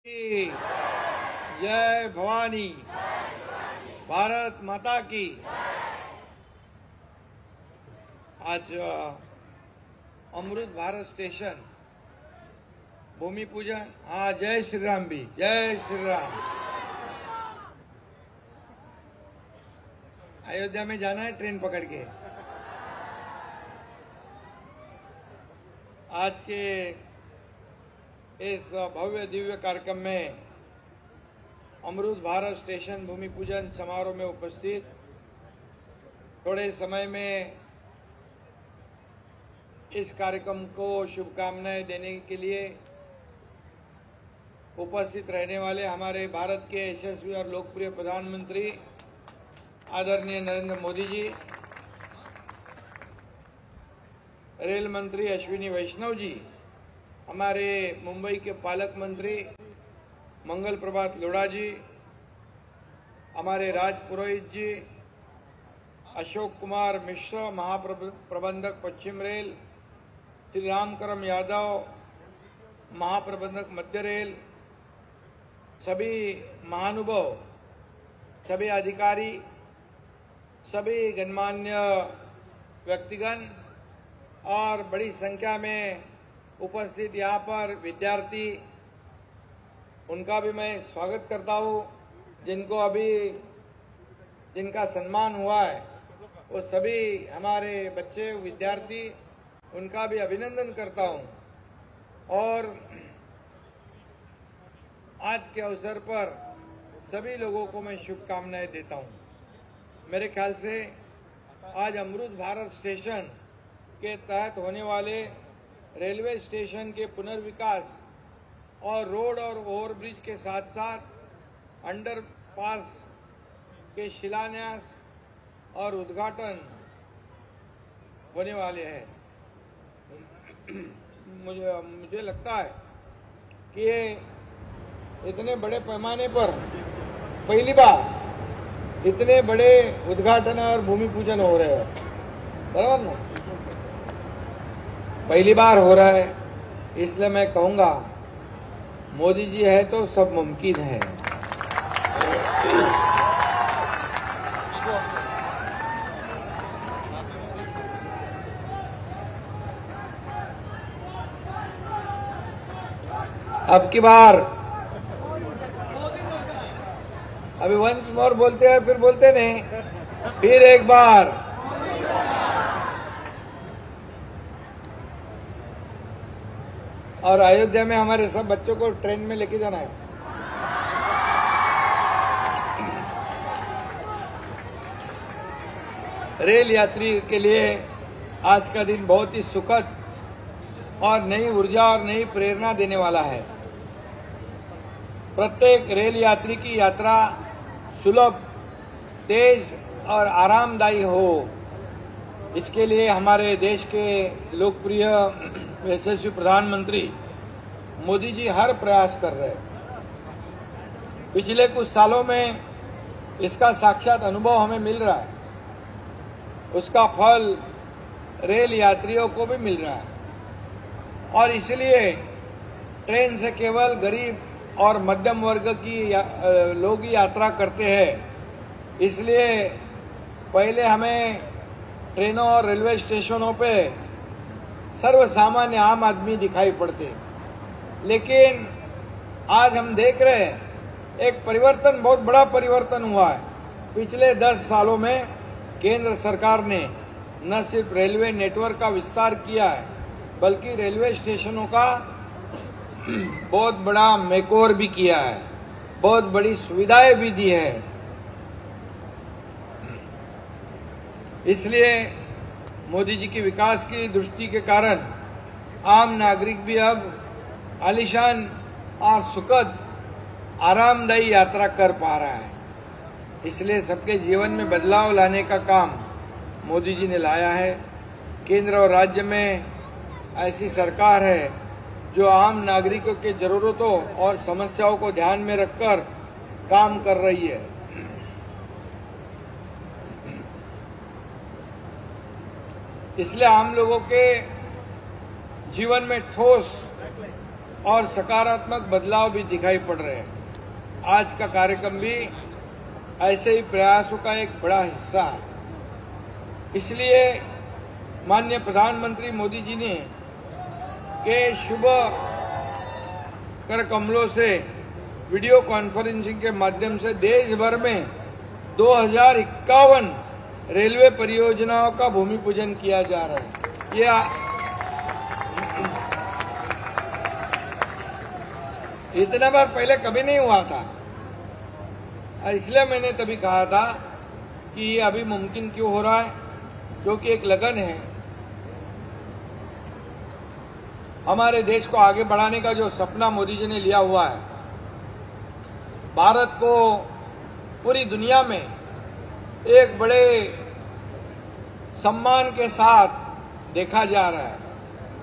जय भवानी, भारत माता की। आज अमृत भारत स्टेशन भूमि पूजन। हाँ, जय श्री राम भी, जय श्री राम। अयोध्या में जाना है ट्रेन पकड़ के। आज के इस भव्य दिव्य कार्यक्रम में अमृत भारत स्टेशन भूमि पूजन समारोह में उपस्थित थोड़े समय में इस कार्यक्रम को शुभकामनाएं देने के लिए उपस्थित रहने वाले हमारे भारत के यशस्वी और लोकप्रिय प्रधानमंत्री आदरणीय नरेंद्र मोदी जी, रेल मंत्री अश्विनी वैष्णव जी, हमारे मुंबई के पालक मंत्री मंगल प्रभात लोढ़ा जी, हमारे राज पुरोहित जी, अशोक कुमार मिश्र महाप्रबंधक पश्चिम रेल, श्री रामकरम यादव महाप्रबंधक मध्य रेल, सभी महानुभाव, सभी अधिकारी, सभी गणमान्य व्यक्तिगण और बड़ी संख्या में उपस्थित यहाँ पर विद्यार्थी, उनका भी मैं स्वागत करता हूँ। जिनका सम्मान हुआ है वो सभी हमारे बच्चे विद्यार्थी, उनका भी अभिनंदन करता हूँ। और आज के अवसर पर सभी लोगों को मैं शुभकामनाएं देता हूँ। मेरे ख्याल से आज अमृत भारत स्टेशन के तहत होने वाले रेलवे स्टेशन के पुनर्विकास और रोड और ओवरब्रिज के साथ साथ अंडरपास के शिलान्यास और उद्घाटन होने वाले हैं। मुझे लगता है कि ये इतने बड़े पैमाने पर पहली बार इतने बड़े उद्घाटन और भूमि पूजन हो रहे हैं, बराबर ना? पहली बार हो रहा है, इसलिए मैं कहूंगा मोदी जी है तो सब मुमकिन है। अब की बार अभी वंस मोर बोलते हैं, फिर बोलते नहीं, फिर एक बार। और अयोध्या में हमारे सब बच्चों को ट्रेन में लेके जाना है। रेल यात्री के लिए आज का दिन बहुत ही सुखद और नई ऊर्जा और नई प्रेरणा देने वाला है। प्रत्येक रेल यात्री की यात्रा सुलभ, तेज और आरामदायी हो, इसके लिए हमारे देश के लोकप्रिय यशस्वी प्रधानमंत्री मोदी जी हर प्रयास कर रहे हैं। पिछले कुछ सालों में इसका साक्षात अनुभव हमें मिल रहा है, उसका फल रेल यात्रियों को भी मिल रहा है। और इसलिए ट्रेन से केवल गरीब और मध्यम वर्ग की लोग ही यात्रा करते हैं। इसलिए पहले हमें ट्रेनों और रेलवे स्टेशनों पे सर्वसामान्य आम आदमी दिखाई पड़ते, लेकिन आज हम देख रहे हैं एक परिवर्तन, बहुत बड़ा परिवर्तन हुआ है। पिछले 10 सालों में केंद्र सरकार ने न सिर्फ रेलवे नेटवर्क का विस्तार किया है, बल्कि रेलवे स्टेशनों का बहुत बड़ा मेकओवर भी किया है, बहुत बड़ी सुविधाएं भी दी है। इसलिए मोदी जी की विकास की दृष्टि के कारण आम नागरिक भी अब आलीशान और सुखद आरामदायी यात्रा कर पा रहा है। इसलिए सबके जीवन में बदलाव लाने का काम मोदी जी ने लाया है। केंद्र और राज्य में ऐसी सरकार है जो आम नागरिकों के जरूरतों और समस्याओं को ध्यान में रखकर काम कर रही है। इसलिए आम लोगों के जीवन में ठोस और सकारात्मक बदलाव भी दिखाई पड़ रहे हैं। आज का कार्यक्रम भी ऐसे ही प्रयासों का एक बड़ा हिस्सा है। इसलिए माननीय प्रधानमंत्री मोदी जी ने के शुभ कर कमलों से वीडियो कॉन्फ्रेंसिंग के माध्यम से देश भर में 2051 रेलवे परियोजनाओं का भूमि पूजन किया जा रहा है। ये इतना बार पहले कभी नहीं हुआ था, और इसलिए मैंने तभी कहा था कि ये अभी मुमकिन क्यों हो रहा है, क्योंकि एक लगन है। हमारे देश को आगे बढ़ाने का जो सपना मोदी जी ने लिया हुआ है, भारत को पूरी दुनिया में एक बड़े सम्मान के साथ देखा जा रहा है।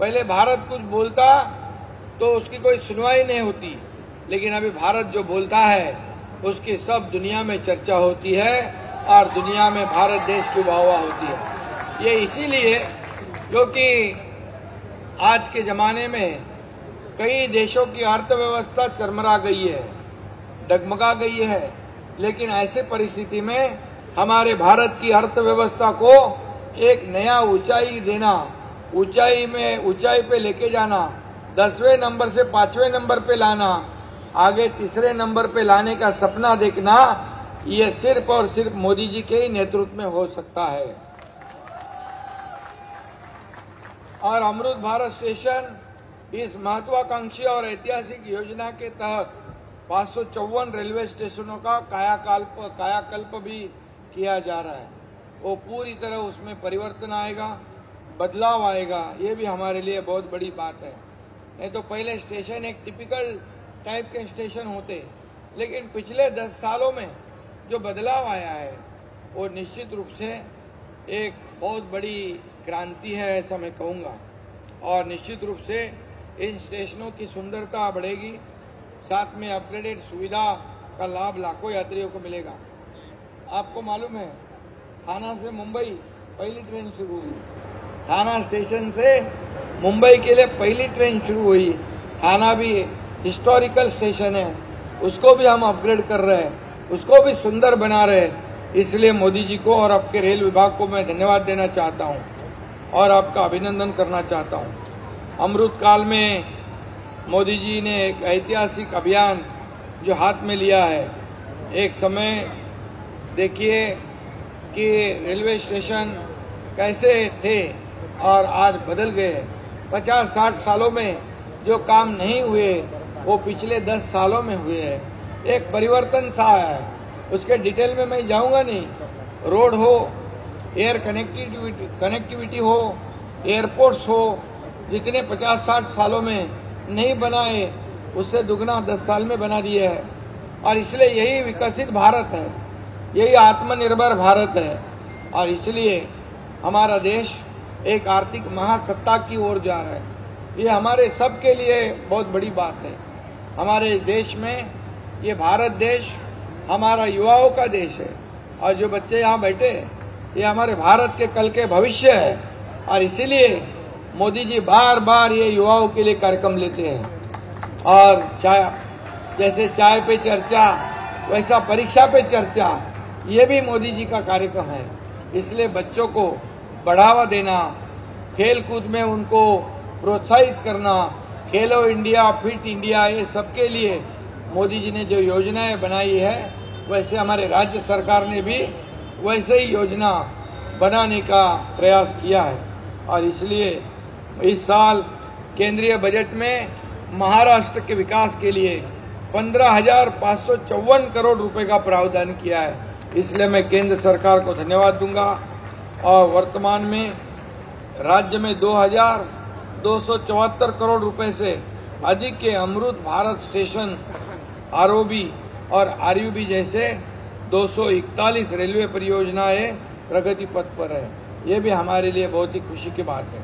पहले भारत कुछ बोलता तो उसकी कोई सुनवाई नहीं होती, लेकिन अभी भारत जो बोलता है उसकी सब दुनिया में चर्चा होती है और दुनिया में भारत देश की वाहवाह होती है। ये इसीलिए क्योंकि आज के जमाने में कई देशों की अर्थव्यवस्था चरमरा गई है, डगमगा गई है, लेकिन ऐसे परिस्थिति में हमारे भारत की अर्थव्यवस्था को एक नया ऊंचाई देना, ऊंचाई पे लेके जाना, 10वें नंबर से 5वें नंबर पे लाना, आगे 3रे नंबर पे लाने का सपना देखना, ये सिर्फ और सिर्फ मोदी जी के ही नेतृत्व में हो सकता है। और अमृत भारत स्टेशन इस महत्वाकांक्षी और ऐतिहासिक योजना के तहत 554 रेलवे स्टेशनों का कायाकल्प भी किया जा रहा है। वो पूरी तरह उसमें परिवर्तन आएगा, बदलाव आएगा। ये भी हमारे लिए बहुत बड़ी बात है। नहीं तो पहले स्टेशन एक टिपिकल टाइप के स्टेशन होते, लेकिन पिछले 10 सालों में जो बदलाव आया है वो निश्चित रूप से एक बहुत बड़ी क्रांति है, ऐसा मैं कहूँगा। और निश्चित रूप से इन स्टेशनों की सुंदरता बढ़ेगी, साथ में अपग्रेडेड सुविधा का लाभ लाखों यात्रियों को मिलेगा। आपको मालूम है, थाना से मुंबई पहली ट्रेन शुरू हुई, थाना स्टेशन से मुंबई के लिए पहली ट्रेन शुरू हुई। थाना भी हिस्टोरिकल स्टेशन है, उसको भी हम अपग्रेड कर रहे हैं, उसको भी सुंदर बना रहे हैं। इसलिए मोदी जी को और आपके रेल विभाग को मैं धन्यवाद देना चाहता हूं और आपका अभिनंदन करना चाहता हूं। अमृत काल में मोदी जी ने एक ऐतिहासिक अभियान जो हाथ में लिया है। एक समय देखिए कि रेलवे स्टेशन कैसे थे और आज बदल गए। 50-60 सालों में जो काम नहीं हुए वो पिछले 10 सालों में हुए हैं। एक परिवर्तन सा आया है, उसके डिटेल में मैं जाऊंगा नहीं। रोड हो, एयर कनेक्टिविटी हो, एयरपोर्ट्स हो, जितने 50-60 सालों में नहीं बनाए उससे दुगना 10 साल में बना दिए है। और इसलिए यही विकसित भारत है, यही आत्मनिर्भर भारत है। और इसलिए हमारा देश एक आर्थिक महासत्ता की ओर जा रहा है। ये हमारे सबके लिए बहुत बड़ी बात है। हमारे देश में ये भारत देश हमारा युवाओं का देश है, और जो बच्चे यहाँ बैठे ये हमारे भारत के कल के भविष्य है। और इसीलिए मोदी जी बार बार ये युवाओं के लिए कार्यक्रम लेते हैं। और जैसे चाय पे चर्चा, वैसा परीक्षा पे चर्चा, ये भी मोदी जी का कार्यक्रम है। इसलिए बच्चों को बढ़ावा देना, खेल कूद में उनको प्रोत्साहित करना, खेलो इंडिया, फिट इंडिया, ये सबके लिए मोदी जी ने जो योजनाएं बनाई है, वैसे हमारे राज्य सरकार ने भी वैसे ही योजना बनाने का प्रयास किया है। और इसलिए इस साल केंद्रीय बजट में महाराष्ट्र के विकास के लिए 15,554 करोड़ रुपए का प्रावधान किया है। इसलिए मैं केंद्र सरकार को धन्यवाद दूंगा। और वर्तमान में राज्य में 2,274 करोड़ रुपए से अधिक के अमृत भारत स्टेशन, आरओबी और आरयूबी जैसे 241 रेलवे परियोजनाएं प्रगति पथ पर है। ये भी हमारे लिए बहुत ही खुशी की बात है।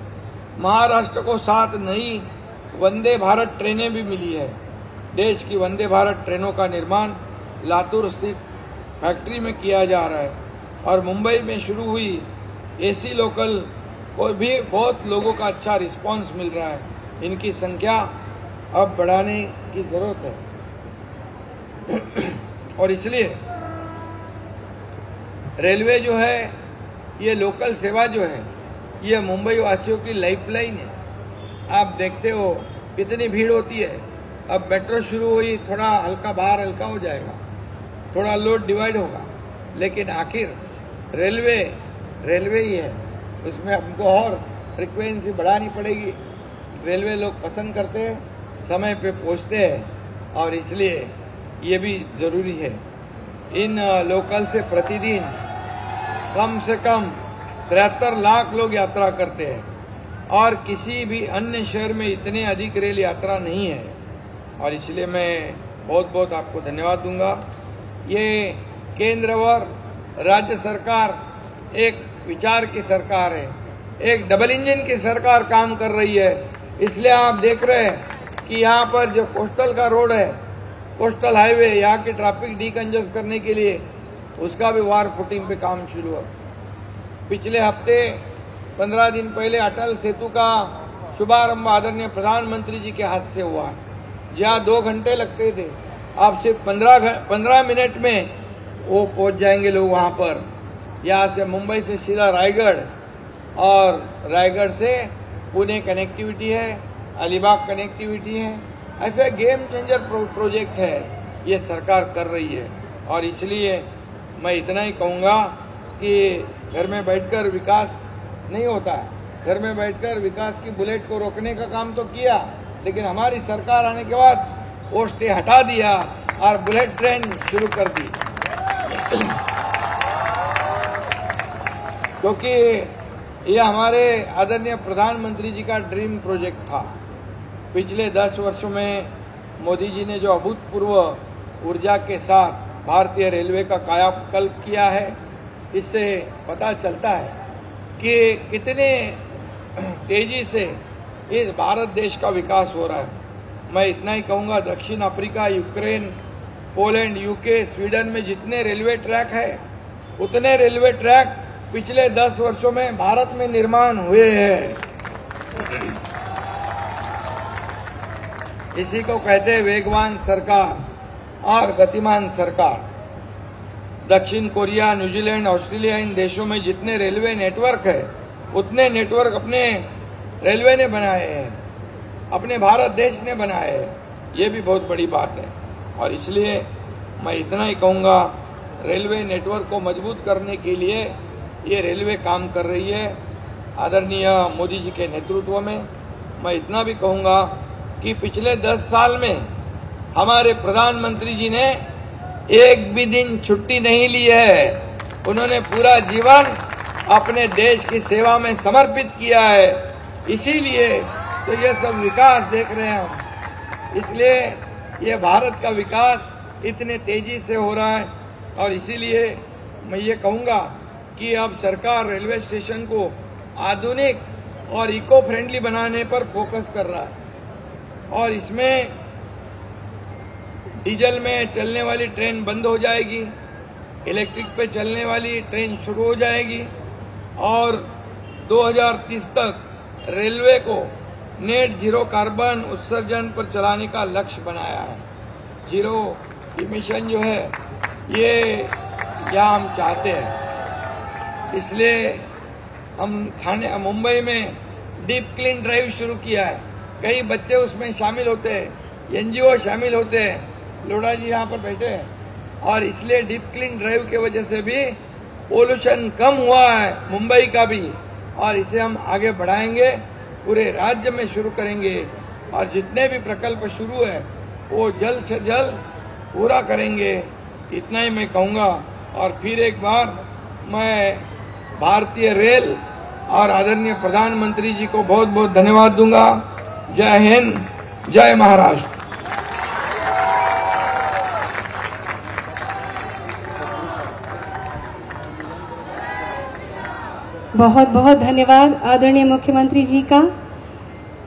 महाराष्ट्र को 7 नई वंदे भारत ट्रेनें भी मिली है। देश की वंदे भारत ट्रेनों का निर्माण लातूर स्थित फैक्ट्री में किया जा रहा है। और मुंबई में शुरू हुई एसी लोकल को भी बहुत लोगों का अच्छा रिस्पांस मिल रहा है। इनकी संख्या अब बढ़ाने की जरूरत है। और इसलिए रेलवे जो है, ये लोकल सेवा जो है, ये मुंबई वासियों की लाइफलाइन है। आप देखते हो कितनी भीड़ होती है। अब मेट्रो शुरू हुई, थोड़ा हल्का बाहर हल्का हो जाएगा, थोड़ा लोड डिवाइड होगा, लेकिन आखिर रेलवे ही है। उसमें हमको और फ्रिक्वेंसी बढ़ानी पड़ेगी। रेलवे लोग पसंद करते हैं, समय पे पहुंचते हैं, और इसलिए ये भी जरूरी है। इन लोकल से प्रतिदिन कम से कम 73 लाख लोग यात्रा करते हैं, और किसी भी अन्य शहर में इतने अधिक रेल यात्रा नहीं है। और इसलिए मैं बहुत बहुत आपको धन्यवाद दूंगा। ये केंद्र और राज्य सरकार एक विचार की सरकार है, एक डबल इंजन की सरकार काम कर रही है। इसलिए आप देख रहे हैं कि यहाँ पर जो कोस्टल का रोड है, कोस्टल हाईवे, यहाँ की ट्रैफिक डीकंजेस्ट करने के लिए उसका भी वार फुटिंग पे काम शुरू हुआ। पिछले हफ्ते 15 दिन पहले अटल सेतु का शुभारंभ आदरणीय प्रधानमंत्री जी के हाथ से हुआ, जहाँ 2 घंटे लगते थे, आप सिर्फ 15 मिनट में वो पहुंच जाएंगे लोग वहां पर। यहाँ से मुंबई से सीधा रायगढ़, और रायगढ़ से पुणे कनेक्टिविटी है, अलीबाग कनेक्टिविटी है। ऐसे गेम चेंजर प्रोजेक्ट है, ये सरकार कर रही है। और इसलिए मैं इतना ही कहूँगा कि घर में बैठकर विकास नहीं होता है। घर में बैठकर विकास की बुलेट को रोकने का काम तो किया, लेकिन हमारी सरकार आने के बाद वो स्टे हटा दिया और बुलेट ट्रेन शुरू कर दी। क्योंकि ये हमारे आदरणीय प्रधानमंत्री जी का ड्रीम प्रोजेक्ट था। पिछले 10 वर्षों में मोदी जी ने जो अभूतपूर्व ऊर्जा के साथ भारतीय रेलवे का कायाकल्प किया है, इससे पता चलता है कि कितने तेजी से इस भारत देश का विकास हो रहा है। मैं इतना ही कहूंगा, दक्षिण Africa, Ukraine, Poland, UK, Sweden में जितने रेलवे ट्रैक है, उतने रेलवे ट्रैक पिछले 10 वर्षों में भारत में निर्माण हुए हैं। इसी को कहते हैं वेगवान सरकार और गतिमान सरकार। दक्षिण कोरिया, न्यूजीलैंड, ऑस्ट्रेलिया, इन देशों में जितने रेलवे नेटवर्क है, उतने नेटवर्क अपने रेलवे ने बनाए हैं, अपने भारत देश ने बनाए हैं। ये भी बहुत बड़ी बात है। और इसलिए मैं इतना ही कहूँगा, रेलवे नेटवर्क को मजबूत करने के लिए ये रेलवे काम कर रही है आदरणीय मोदी जी के नेतृत्व में। मैं इतना भी कहूँगा कि पिछले 10 साल में हमारे प्रधानमंत्री जी ने एक भी दिन छुट्टी नहीं ली है। उन्होंने पूरा जीवन अपने देश की सेवा में समर्पित किया है। इसीलिए तो ये सब विकास देख रहे हैं हम। इसलिए ये भारत का विकास इतने तेजी से हो रहा है। और इसीलिए मैं ये कहूँगा कि अब सरकार रेलवे स्टेशन को आधुनिक और इको फ्रेंडली बनाने पर फोकस कर रहा है। और इसमें डीजल में चलने वाली ट्रेन बंद हो जाएगी, इलेक्ट्रिक पे चलने वाली ट्रेन शुरू हो जाएगी, और 2030 तक रेलवे को नेट जीरो कार्बन उत्सर्जन पर चलाने का लक्ष्य बनाया है। जीरो इमिशन जो है ये यहाँ हम चाहते हैं। इसलिए हम मुंबई में डीप क्लीन ड्राइव शुरू किया है। कई बच्चे उसमें शामिल होते हैं, एनजीओ शामिल होते हैं, लोढ़ा जी यहाँ पर बैठे हैं। और इसलिए डीप क्लीन ड्राइव की वजह से भी पोल्यूशन कम हुआ है मुंबई का भी। और इसे हम आगे बढ़ाएंगे, पूरे राज्य में शुरू करेंगे, और जितने भी प्रकल्प शुरू है वो जल्द से जल्द पूरा करेंगे। इतना ही मैं कहूँगा। और फिर एक बार मैं भारतीय रेल और आदरणीय प्रधानमंत्री जी को बहुत बहुत धन्यवाद दूंगा। जय हिंद, जय महाराष्ट्र। बहुत बहुत धन्यवाद आदरणीय मुख्यमंत्री जी का।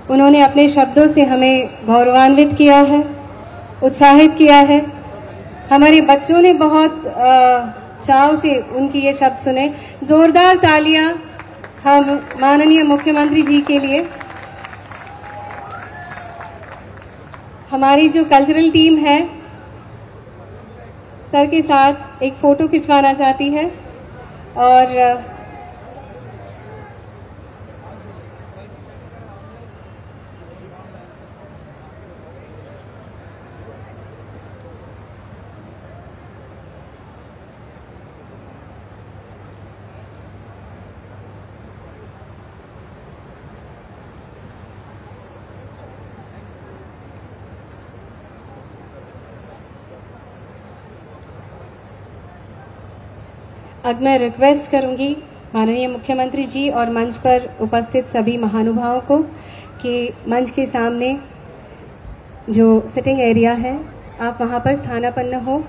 उन्होंने अपने शब्दों से हमें गौरवान्वित किया है, उत्साहित किया है। हमारे बच्चों ने बहुत चाव से उनकी ये शब्द सुने। जोरदार तालियां हम माननीय मुख्यमंत्री जी के लिए। हमारी जो कल्चरल टीम है सर के साथ एक फोटो खिंचवाना चाहती है और अब मैं रिक्वेस्ट करूंगी माननीय मुख्यमंत्री जी और मंच पर उपस्थित सभी महानुभावों को कि मंच के सामने जो सिटिंग एरिया है आप वहां पर स्थानापन्न हो।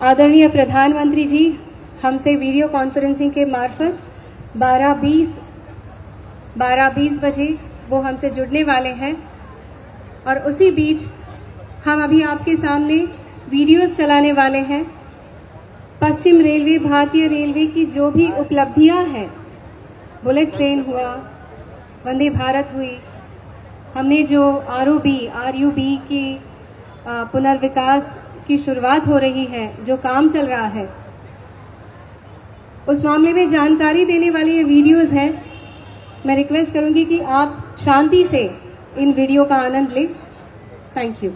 आदरणीय प्रधानमंत्री जी हमसे वीडियो कॉन्फ्रेंसिंग के मार्फत 12:20 बजे वो हमसे जुड़ने वाले हैं और उसी बीच हम अभी आपके सामने वीडियोस चलाने वाले हैं। पश्चिम रेलवे, भारतीय रेलवे की जो भी उपलब्धियां हैं, बुलेट ट्रेन हुआ, वंदे भारत हुई, हमने जो आरयूबी की पुनर्विकास की शुरुआत हो रही है, जो काम चल रहा है, उस मामले में जानकारी देने वाली ये वीडियोस हैं। मैं रिक्वेस्ट करूंगी कि आप शांति से इन वीडियो का आनंद लें। Thank you.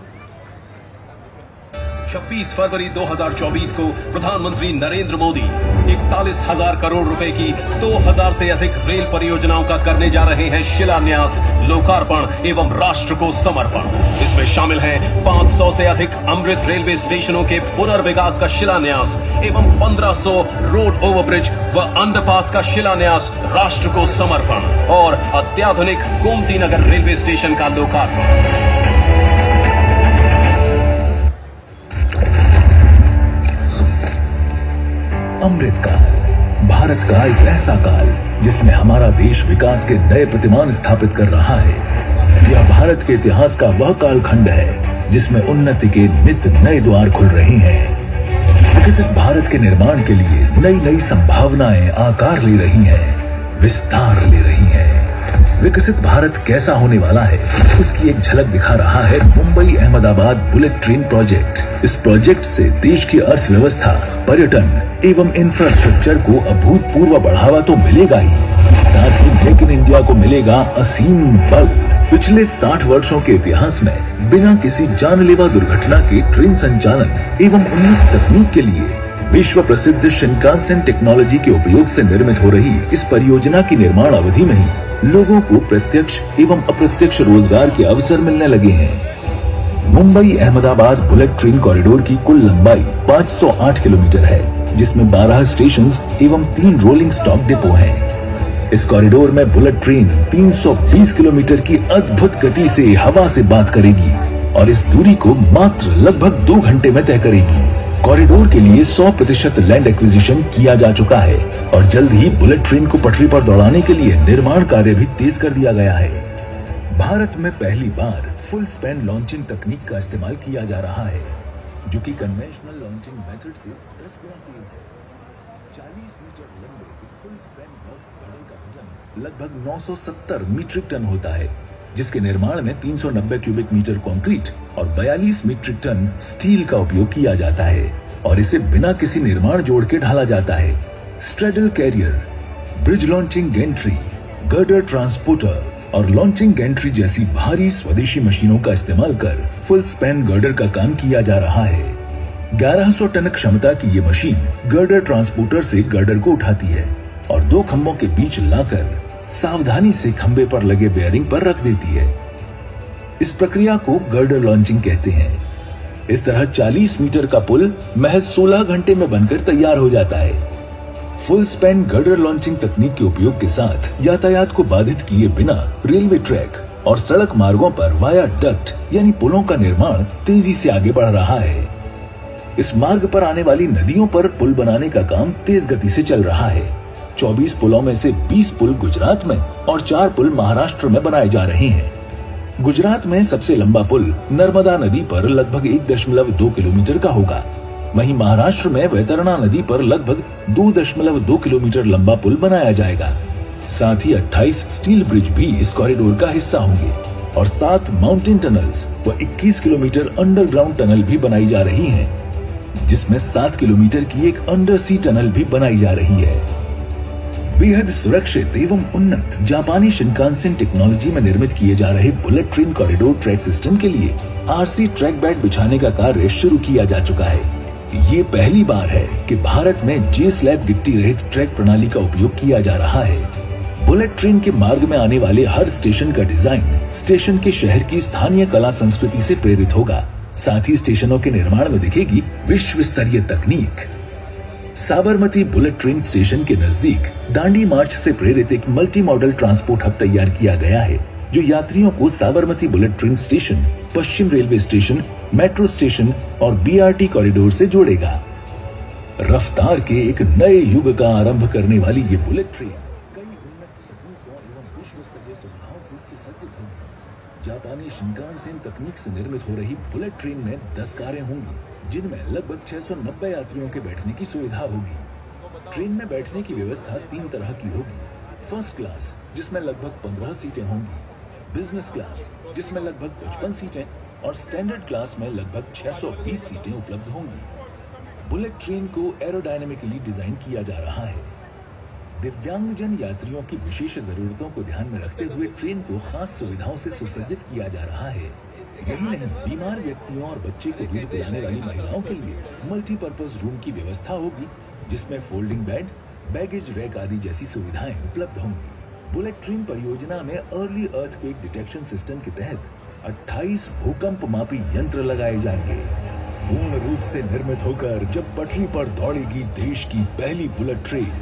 26 फरवरी 2024 को प्रधानमंत्री नरेंद्र मोदी 41,000 करोड़ रुपए की 2,000 से अधिक रेल परियोजनाओं का करने जा रहे हैं शिलान्यास, लोकार्पण एवं राष्ट्र को समर्पण। इसमें शामिल हैं 500 से अधिक अमृत रेलवे स्टेशनों के पुनर्विकास का शिलान्यास एवं 1500 रोड ओवरब्रिज व अंडरपास का शिलान्यास, राष्ट्र को समर्पण और अत्याधुनिक गोमती नगर रेलवे स्टेशन का लोकार्पण। अमृतकाल, भारत का एक ऐसा काल जिसमें हमारा देश विकास के नए प्रतिमान स्थापित कर रहा है। यह भारत के इतिहास का वह कालखंड है जिसमें उन्नति के नित नए द्वार खुल रहे हैं। विकसित भारत के निर्माण के लिए नई नई संभावनाएं आकार ले रही हैं, विस्तार ले रही हैं। विकसित भारत कैसा होने वाला है उसकी एक झलक दिखा रहा है Mumbai Ahmedabad bullet train project. इस प्रोजेक्ट से देश की अर्थव्यवस्था, पर्यटन एवं इंफ्रास्ट्रक्चर को अभूतपूर्व बढ़ावा तो मिलेगा ही, साथ ही मेक इन इंडिया को मिलेगा असीम बल। पिछले 60 वर्षों के इतिहास में बिना किसी जानलेवा दुर्घटना के ट्रेन संचालन एवं उन्नत तकनीक के लिए विश्व प्रसिद्ध शिनकानसेन टेक्नोलॉजी के उपयोग से निर्मित हो रही इस परियोजना की निर्माण अवधि में ही लोगों को प्रत्यक्ष एवं अप्रत्यक्ष रोजगार के अवसर मिलने लगे हैं। Mumbai Ahmedabad bullet train corridor की कुल लंबाई 508 किलोमीटर है, जिसमें 12 स्टेशन एवं 3 रोलिंग स्टॉप डिपो हैं। इस कॉरिडोर में बुलेट ट्रेन 320 किलोमीटर की अद्भुत गति से हवा से बात करेगी और इस दूरी को मात्र लगभग 2 घंटे में तय करेगी। कॉरिडोर के लिए 100% लैंड एक्विजिशन किया जा चुका है और जल्द ही बुलेट ट्रेन को पटरी पर दौड़ाने के लिए निर्माण कार्य भी तेज कर दिया गया है। भारत में पहली बार फुल स्पैन लॉन्चिंग तकनीक का इस्तेमाल किया जा रहा है, जो कि कन्वेंशनल लॉन्चिंग मेथड से 10 गुना तेज है। 40 मीटर लंबे एक फुल स्पैन बॉक्स गाड़ी का वजन लगभग 970 मीट्रिक टन होता है, जिसके निर्माण में 390 क्यूबिक मीटर कंक्रीट और 42 मीट्रिक टन स्टील का उपयोग किया जाता है और इसे बिना किसी निर्माण जोड़ के ढाला जाता है। Straddle carrier, bridge launching gantry, girder transporter और लॉन्चिंग गैंट्री जैसी भारी स्वदेशी मशीनों का इस्तेमाल कर फुल स्पैन गर्डर का काम किया जा रहा है। 1100 टन क्षमता की ये मशीन गर्डर ट्रांसपोर्टर से गर्डर को उठाती है और 2 खंभों के बीच लाकर सावधानी से खंबे पर लगे बेयरिंग पर रख देती है। इस प्रक्रिया को गर्डर लॉन्चिंग कहते हैं। इस तरह 40 मीटर का पुल महज 16 घंटे में बनकर तैयार हो जाता है। फुल स्पैन गर्डर लॉन्चिंग तकनीक के उपयोग के साथ यातायात को बाधित किए बिना रेलवे ट्रैक और सड़क मार्गों पर वाया डक्ट यानी पुलों का निर्माण तेजी से आगे बढ़ रहा है। इस मार्ग पर आने वाली नदियों पर पुल बनाने का काम तेज गति से चल रहा है। 24 पुलों में से 20 पुल गुजरात में और 4 पुल महाराष्ट्र में बनाए जा रहे हैं। गुजरात में सबसे लंबा पुल नर्मदा नदी पर लगभग 1.2 किलोमीटर का होगा। वहीं महाराष्ट्र में वैतरणा नदी पर लगभग 2.2 किलोमीटर लंबा पुल बनाया जाएगा। साथ ही 28 स्टील ब्रिज भी इस कॉरिडोर का हिस्सा होंगे और 7 माउंटेन टनल्स व 21 किलोमीटर अंडरग्राउंड टनल भी बनाई जा रही हैं, जिसमें 7 किलोमीटर की एक अंडर सी टनल भी बनाई जा रही है। बेहद सुरक्षित एवं उन्नत जापानी शिनकानसेन टेक्नोलॉजी में निर्मित किए जा रहे bullet train corridor track system के लिए आरसी ट्रैक बेड बिछाने का कार्य शुरू किया जा चुका है। ये पहली बार है कि भारत में जे स्लैब गिट्टी रहित ट्रैक प्रणाली का उपयोग किया जा रहा है। बुलेट ट्रेन के मार्ग में आने वाले हर स्टेशन का डिजाइन स्टेशन के शहर की स्थानीय कला संस्कृति से प्रेरित होगा। साथ ही स्टेशनों के निर्माण में दिखेगी विश्व स्तरीय तकनीक। साबरमती बुलेट ट्रेन स्टेशन के नजदीक दांडी मार्च से प्रेरित एक मल्टी मॉडल ट्रांसपोर्ट हब तैयार किया गया है, जो यात्रियों को साबरमती बुलेट ट्रेन स्टेशन, पश्चिम रेलवे स्टेशन, मेट्रो स्टेशन और बीआरटी कॉरिडोर से जोड़ेगा। रफ्तार के एक नए युग का आरंभ करने वाली ये बुलेट ट्रेन कई उन्नत तकनीकों एवं विश्व स्तरीय सुविधाओं से सुसज्जित होगी। जापानी शिनकानसेन तकनीक से निर्मित हो रही बुलेट ट्रेन में 10 कारें होंगी, जिनमें लगभग 690 यात्रियों के बैठने की सुविधा होगी। ट्रेन में बैठने की व्यवस्था 3 तरह की होगी। फर्स्ट क्लास, जिसमें लगभग 15 सीटें होंगी, बिजनेस क्लास, जिसमें लगभग 55 सीटें और स्टैंडर्ड क्लास में लगभग 620 सीटें उपलब्ध होंगी। बुलेट ट्रेन को एरोडायनेमिकली डिजाइन किया जा रहा है। दिव्यांगजन यात्रियों की विशेष जरूरतों को ध्यान में रखते हुए ट्रेन को खास सुविधाओं से सुसज्जित किया जा रहा है। यही नहीं, बीमार व्यक्तियों और बच्चे को दूध पिलाने वाली महिलाओं के लिए मल्टीपर्पज रूम की व्यवस्था होगी, जिसमें फोल्डिंग बेड, बैगेज रैक आदि जैसी सुविधाएं उपलब्ध होंगी। बुलेट ट्रेन परियोजना में अर्ली अर्थक्वेक डिटेक्शन सिस्टम के तहत 28 भूकंप मापी यंत्र लगाए जाएंगे। पूर्ण रूप से निर्मित होकर जब पटरी पर दौड़ेगी देश की पहली बुलेट ट्रेन,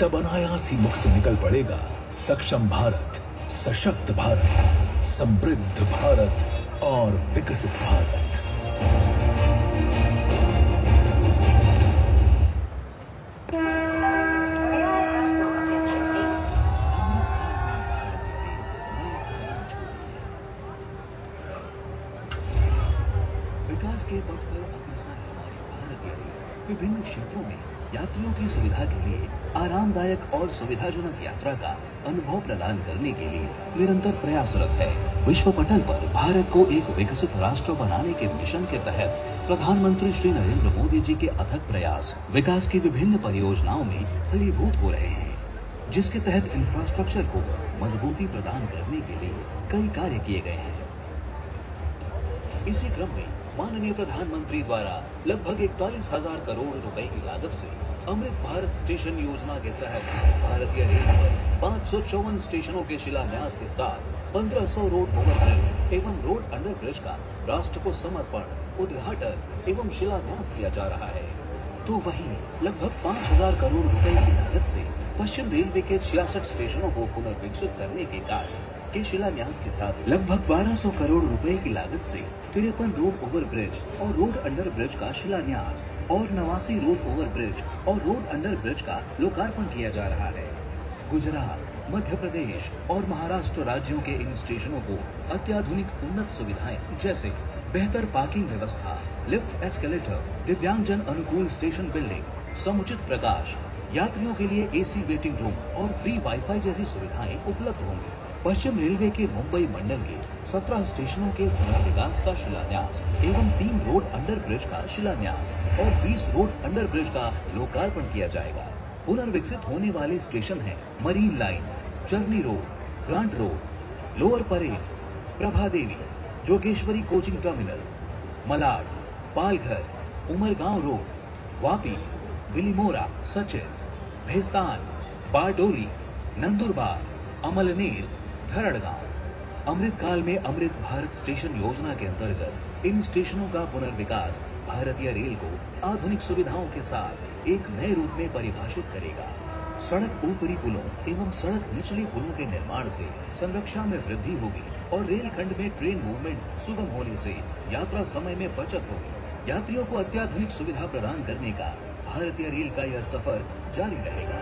तब अनायास ही मुख से निकल पड़ेगा सक्षम भारत, सशक्त भारत, समृद्ध भारत और विकसित भारत। विकास के पथ पर अग्रसर हमारी भारत रेल विभिन्न क्षेत्रों में यात्रियों की सुविधा के लिए आरामदायक और सुविधाजनक यात्रा का अनुभव प्रदान करने के लिए निरंतर प्रयासरत है। विश्व पटल पर भारत को एक विकसित राष्ट्र बनाने के मिशन के तहत प्रधानमंत्री श्री नरेंद्र मोदी जी के अथक प्रयास विकास की विभिन्न परियोजनाओं में फलीभूत हो रहे हैं, जिसके तहत इंफ्रास्ट्रक्चर को मजबूती प्रदान करने के लिए कई कार्य किए गए हैं। इसी क्रम में माननीय प्रधानमंत्री द्वारा लगभग 41,000 करोड़ रुपए की लागत से अमृत भारत स्टेशन योजना के तहत भारतीय रेल पर 554 स्टेशनों के शिलान्यास के साथ 1500 रोड ओवरब्रिज एवं रोड अंडर ब्रिज का राष्ट्र को समर्पण, उद्घाटन एवं शिलान्यास किया जा रहा है। तो वहीं लगभग 5,000 करोड़ रुपए की लागत से पश्चिम रेलवे के 66 स्टेशनों को पुनर्विकसित करने के कार्य के शिलान्यास के साथ लगभग 1200 करोड़ रुपए की लागत से 53 रोड ओवर ब्रिज और रोड अंडर ब्रिज का शिलान्यास और 89 रोड ओवर ब्रिज और रोड अंडर ब्रिज का लोकार्पण किया जा रहा है। गुजरात, मध्य प्रदेश और महाराष्ट्र राज्यों के इन स्टेशनों को अत्याधुनिक उन्नत सुविधाएं जैसे बेहतर पार्किंग व्यवस्था, लिफ्ट, एस्केलेटर, दिव्यांगजन अनुकूल स्टेशन बिल्डिंग, समुचित प्रकाश, यात्रियों के लिए एसी वेटिंग रूम और फ्री वाईफाई जैसी सुविधाएं उपलब्ध होंगी। पश्चिम रेलवे के मुंबई मंडल के 17 स्टेशनों के पुनर्विकास का शिलान्यास एवं 3 रोड अंडर ब्रिज का शिलान्यास और 20 रोड अंडर ब्रिज का लोकार्पण किया जाएगा। पुनर्विकसित होने वाले स्टेशन हैं marine line, Charni road, grant road, lower Parel, Prabha Devi, Jogeshwari coaching terminal, Malad, Palghar, Umargaon road, Vapi, Bilimora, Sachin, Bhestan, Bardoli, Nandurbar, Amalner, Dharangaon. Amrit Kaal में अमृत भारत स्टेशन योजना के अंतर्गत इन स्टेशनों का पुनर्विकास भारतीय रेल को आधुनिक सुविधाओं के साथ एक नए रूप में परिभाषित करेगा। सड़क ऊपरी पुलों एवं सड़क निचले पुलों के निर्माण से संरक्षा में वृद्धि होगी और रेल खंड में ट्रेन मूवमेंट सुगम होने से यात्रा समय में बचत होगी। यात्रियों को अत्याधुनिक सुविधा प्रदान करने का भारतीय रेल का यह सफर जारी रहेगा।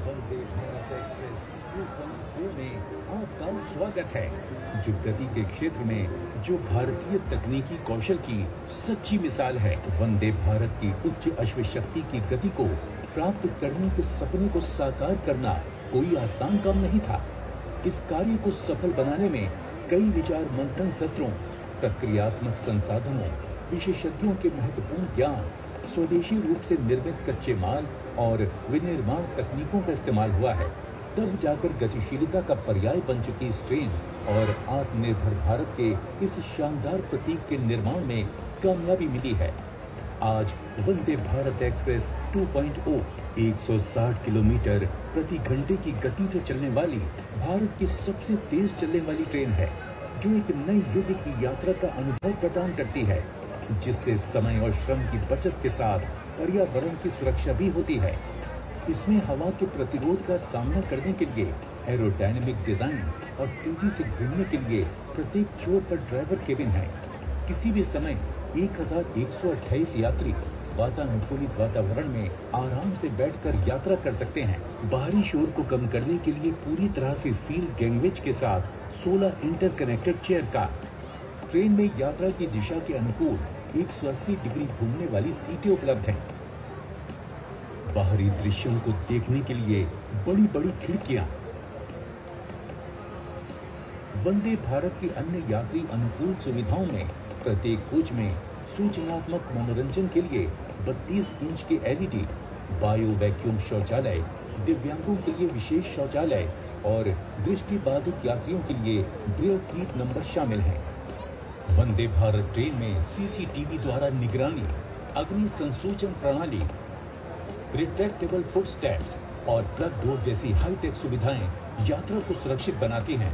वंदे भारत एक्सप्रेस 2.0 में आपका स्वागत है, जो गति के क्षेत्र में जो भारतीय तकनीकी कौशल की सच्ची मिसाल है। वंदे भारत की उच्च अश्व शक्ति की गति को प्राप्त करने के सपने को साकार करना कोई आसान काम नहीं था। इस कार्य को सफल बनाने में कई विचार मंथन सत्रों, प्रक्रियात्मक संसाधनों, विशेषज्ञों के महत्वपूर्ण ज्ञान, स्वदेशी रूप से निर्मित कच्चे माल और विनिर्माण तकनीकों का इस्तेमाल हुआ है। तब जाकर गतिशीलता का पर्याय बन चुकी इस ट्रेन और आत्मनिर्भर भारत के इस शानदार प्रतीक के निर्माण में कामयाबी मिली है। आज वंदे भारत एक्सप्रेस 2.0 160 किलोमीटर प्रति घंटे की गति से चलने वाली भारत की सबसे तेज चलने वाली ट्रेन है, जो एक नए युग की यात्रा का अनुभव प्रदान करती है, जिससे समय और श्रम की बचत के साथ पर्यावरण की सुरक्षा भी होती है। इसमें हवा के प्रतिरोध का सामना करने के लिए एरोडायनेमिक डिजाइन और तेजी से घूमने के लिए प्रत्येक छोर पर ड्राइवर केबिन है। किसी भी समय 1128 यात्री वातानुकूलित वातावरण में आराम से बैठकर यात्रा कर सकते हैं। बाहरी शोर को कम करने के लिए पूरी तरह से सील गैंगवेज के साथ 16 इंटरकनेक्टेड चेयर कार। ट्रेन में यात्रा की दिशा के अनुकूल 180 डिग्री घूमने वाली सीटें उपलब्ध हैं। बाहरी दृश्यों को देखने के लिए बड़ी बड़ी खिड़कियां। वंदे भारत की अन्य यात्री अनुकूल सुविधाओं में प्रत्येक कोच में सूचनात्मक मनोरंजन के लिए 32 इंच के LED, बायो वैक्यूम शौचालय, दिव्यांगों के लिए विशेष शौचालय और दृष्टिबाधित यात्रियों के लिए ब्रेल सीट नंबर शामिल हैं। वंदे भारत ट्रेन में CCTV द्वारा निगरानी, अग्नि संसूचन प्रणाली, रिट्रैक्टेबल फुट स्टेप्स और प्लग डोर जैसी हाईटेक सुविधाएं यात्रा को सुरक्षित बनाती हैं।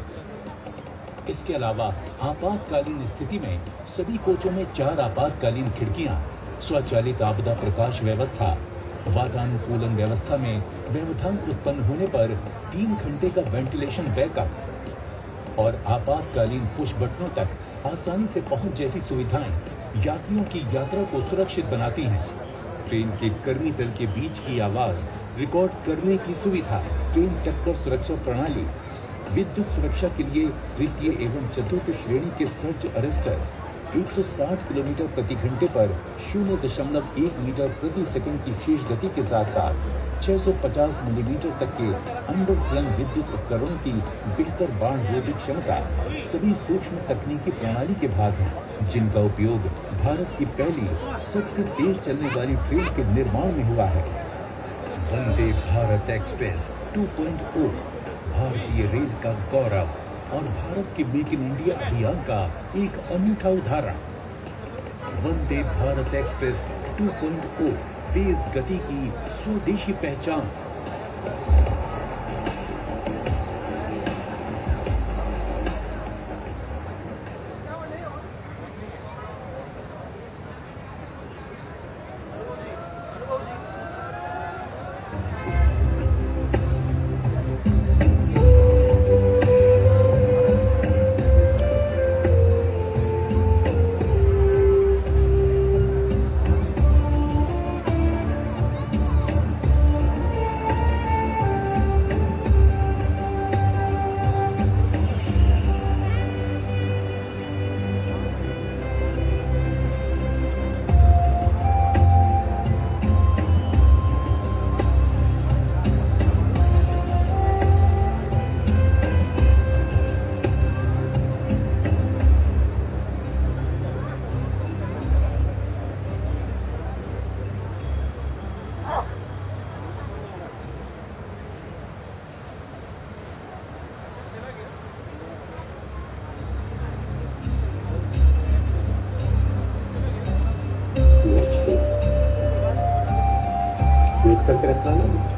इसके अलावा आपातकालीन स्थिति में सभी कोचों में 4 आपातकालीन खिड़कियां, स्वचालित आपदा प्रकाश व्यवस्था, वातानुकूलन व्यवस्था में व्यवधान उत्पन्न होने पर 3 घंटे का वेंटिलेशन बैकअप और आपातकालीन पुश बटनों तक आसानी से पहुंच जैसी सुविधाएं यात्रियों की यात्रा को सुरक्षित बनाती हैं। ट्रेन के कर्मी दल के बीच की आवाज रिकॉर्ड करने की सुविधा, ट्रेन टक्कर सुरक्षा प्रणाली, विद्युत सुरक्षा के लिए तृतीय एवं चतुर्थ श्रेणी के सर्च अरेस्टर्स, 160 किलोमीटर प्रति घंटे पर 0.1 मीटर प्रति सेकंड की शेष गति के साथ साथ 650 मिलीमीटर तक के अंडर स्लंग विद्युत उपकरणों की बेहतर बाढ़ रोधी क्षमता सभी सूक्ष्म तकनीकी प्रणाली के भाग हैं, जिनका उपयोग भारत की पहली सबसे तेज चलने वाली ट्रेन के निर्माण में हुआ है। वंदे भारत एक्सप्रेस 2.0 भारतीय रेल का गौरव और भारत के मेक इन इंडिया अभियान का एक अनूठा उदाहरण। वंदे भारत एक्सप्रेस 2.0 तेज गति की स्वदेशी पहचान। करके रखना है।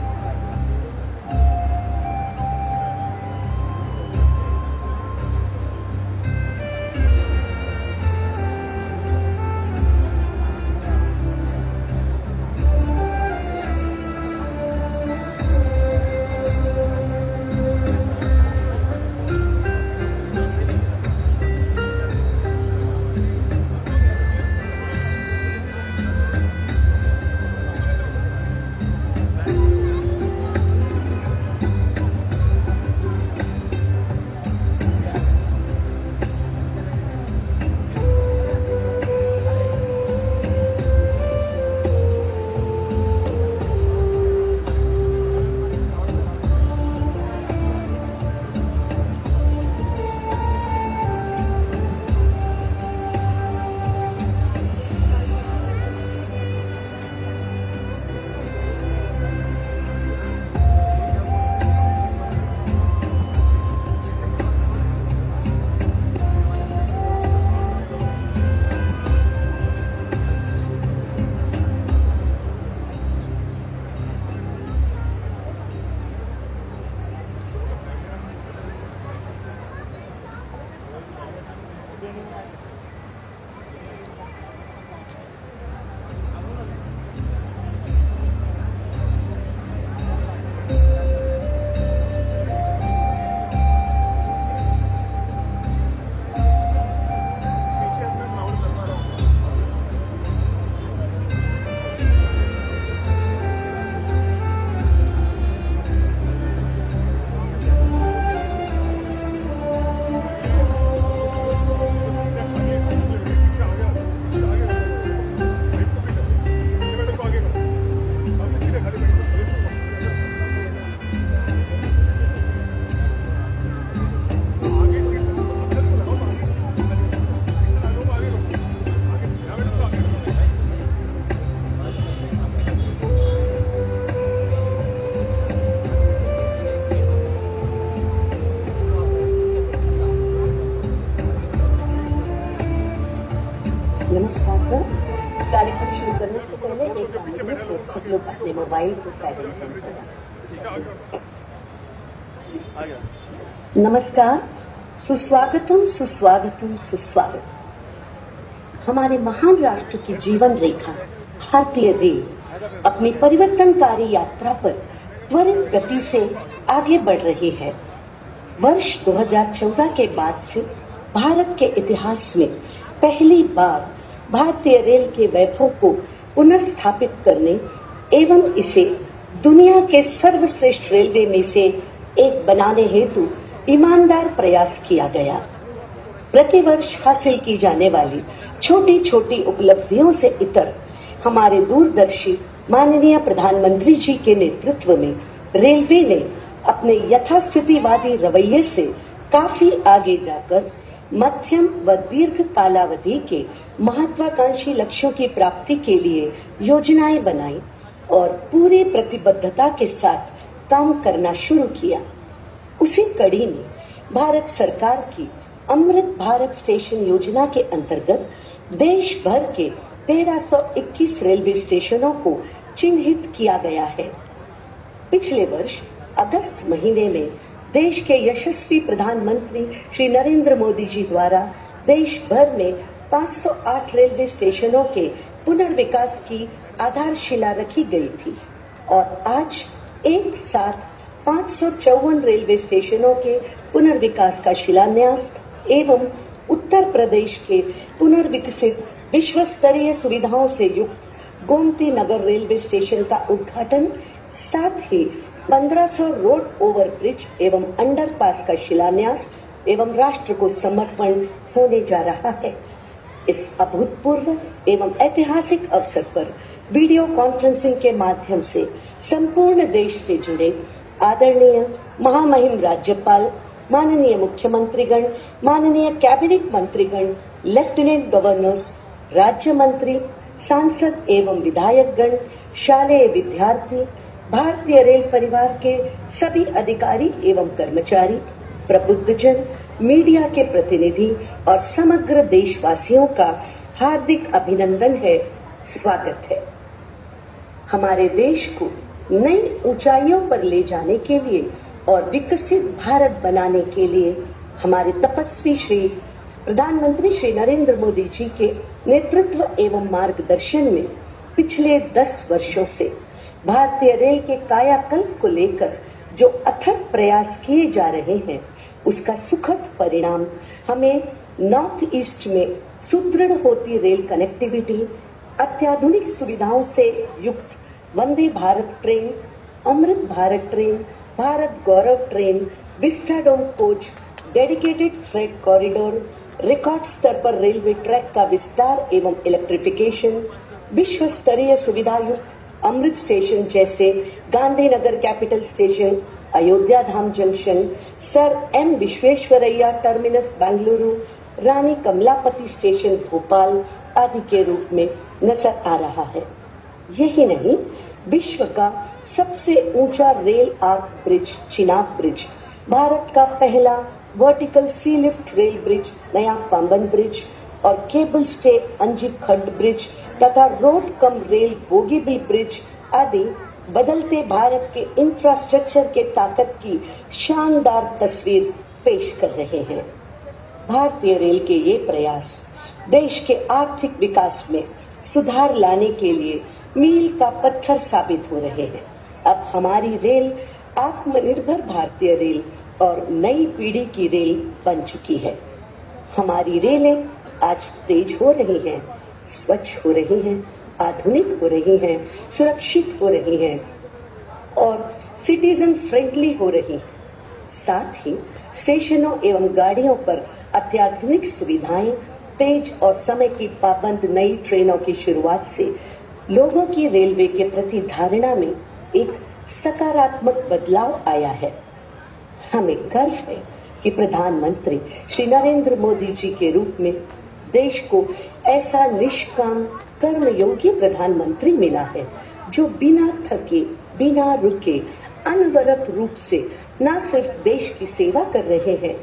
नमस्कार सर। कार्यक्रम शुरू करने से पहले एक बार सब लोग अपने मोबाइल को साइलेंट करें। नमस्कार, सुस्वागतम सुस्वागतम सुस्वागतम। हमारे महान राष्ट्र की जीवन रेखा भारतीय रेल अपनी परिवर्तनकारी यात्रा पर त्वरित गति से आगे बढ़ रही है। वर्ष 2014 के बाद से भारत के इतिहास में पहली बार भारतीय रेल के वैभव को पुनर्स्थापित करने एवं इसे दुनिया के सर्वश्रेष्ठ रेलवे में से एक बनाने हेतु ईमानदार प्रयास किया गया। प्रतिवर्ष हासिल की जाने वाली छोटी छोटी उपलब्धियों से इतर हमारे दूरदर्शी माननीय प्रधानमंत्री जी के नेतृत्व में रेलवे ने अपने यथास्थितिवादी रवैये से काफी आगे जाकर मध्यम व दीर्घ कालावधि के महत्वाकांक्षी लक्ष्यों की प्राप्ति के लिए योजनाएं बनाई और पूरी प्रतिबद्धता के साथ काम करना शुरू किया। उसी कड़ी में भारत सरकार की अमृत भारत स्टेशन योजना के अंतर्गत देश भर के 1321 रेलवे स्टेशनों को चिन्हित किया गया है। पिछले वर्ष अगस्त महीने में देश के यशस्वी प्रधानमंत्री श्री नरेंद्र मोदी जी द्वारा देश भर में 508 रेलवे स्टेशनों के पुनर्विकास की आधारशिला रखी गई थी और आज एक साथ 554 रेलवे स्टेशनों के पुनर्विकास का शिलान्यास एवं उत्तर प्रदेश के पुनर्विकसित विश्व स्तरीय सुविधाओं से युक्त गोमती नगर रेलवे स्टेशन का उद्घाटन, साथ ही 1500 रोड ओवर ब्रिज एवं अंडरपास का शिलान्यास एवं राष्ट्र को समर्पण होने जा रहा है। इस अभूतपूर्व एवं ऐतिहासिक अवसर पर वीडियो कॉन्फ्रेंसिंग के माध्यम से संपूर्ण देश से जुड़े आदरणीय महामहिम राज्यपाल, माननीय मुख्यमंत्रीगण, माननीय कैबिनेट मंत्रीगण, लेफ्टिनेंट गवर्नर्स, राज्य मंत्री, सांसद एवं विधायकगण, शालेय विद्यार्थी, भारतीय रेल परिवार के सभी अधिकारी एवं कर्मचारी, प्रबुद्धजन, मीडिया के प्रतिनिधि और समग्र देशवासियों का हार्दिक अभिनंदन है, स्वागत है। हमारे देश को नई ऊंचाइयों पर ले जाने के लिए और विकसित भारत बनाने के लिए हमारे तपस्वी श्री प्रधानमंत्री श्री नरेंद्र मोदी जी के नेतृत्व एवं मार्गदर्शन में पिछले 10 वर्षों से भारतीय रेल के कायाकल्प को लेकर जो अथक प्रयास किए जा रहे हैं, उसका सुखद परिणाम हमें नॉर्थ ईस्ट में सुदृढ़ होती रेल कनेक्टिविटी, अत्याधुनिक सुविधाओं से युक्त Vande Bharat train, Amrit Bharat train, Bharat Gaurav train, vistadome coach, dedicated freight corridor, record स्तर पर रेलवे ट्रैक का विस्तार एवं इलेक्ट्रिफिकेशन, विश्व स्तरीय सुविधा युक्त अमृत स्टेशन जैसे Gandhinagar capital station, Ayodhya Dham junction, sir M Visvesvaraya terminus Bengaluru, Rani Kamlapati station Bhopal आदि के रूप में नजर आ रहा है। यही नहीं, विश्व का सबसे ऊंचा rail arch bridge Chenab bridge, Bharat का पहला वर्टिकल सी लिफ्ट रेल ब्रिज नया पाम्बन ब्रिज और केबल स्टे अंजित खड्ड ब्रिज तथा road cum rail Bogibeel bridge आदि बदलते भारत के इंफ्रास्ट्रक्चर के ताकत की शानदार तस्वीर पेश कर रहे हैं। भारतीय रेल के ये प्रयास देश के आर्थिक विकास में सुधार लाने के लिए मील का पत्थर साबित हो रहे हैं। अब हमारी रेल आत्मनिर्भर भारतीय रेल और नई पीढ़ी की रेल बन चुकी है। हमारी रेलें आज तेज हो रही हैं, स्वच्छ हो रही हैं, आधुनिक हो रही हैं, सुरक्षित हो रही हैं और सिटीजन फ्रेंडली हो रही हैं। साथ ही स्टेशनों एवं गाड़ियों पर अत्याधुनिक सुविधाएं, तेज और समय की पाबंद नई ट्रेनों की शुरुआत से लोगों की रेलवे के प्रति धारणा में एक सकारात्मक बदलाव आया है। हमें गर्व है कि प्रधानमंत्री श्री नरेंद्र मोदी जी के रूप में देश को ऐसा निष्काम कर्मयोगी प्रधानमंत्री मिला है जो बिना थके, बिना रुके, अनवरत रूप से न सिर्फ देश की सेवा कर रहे हैं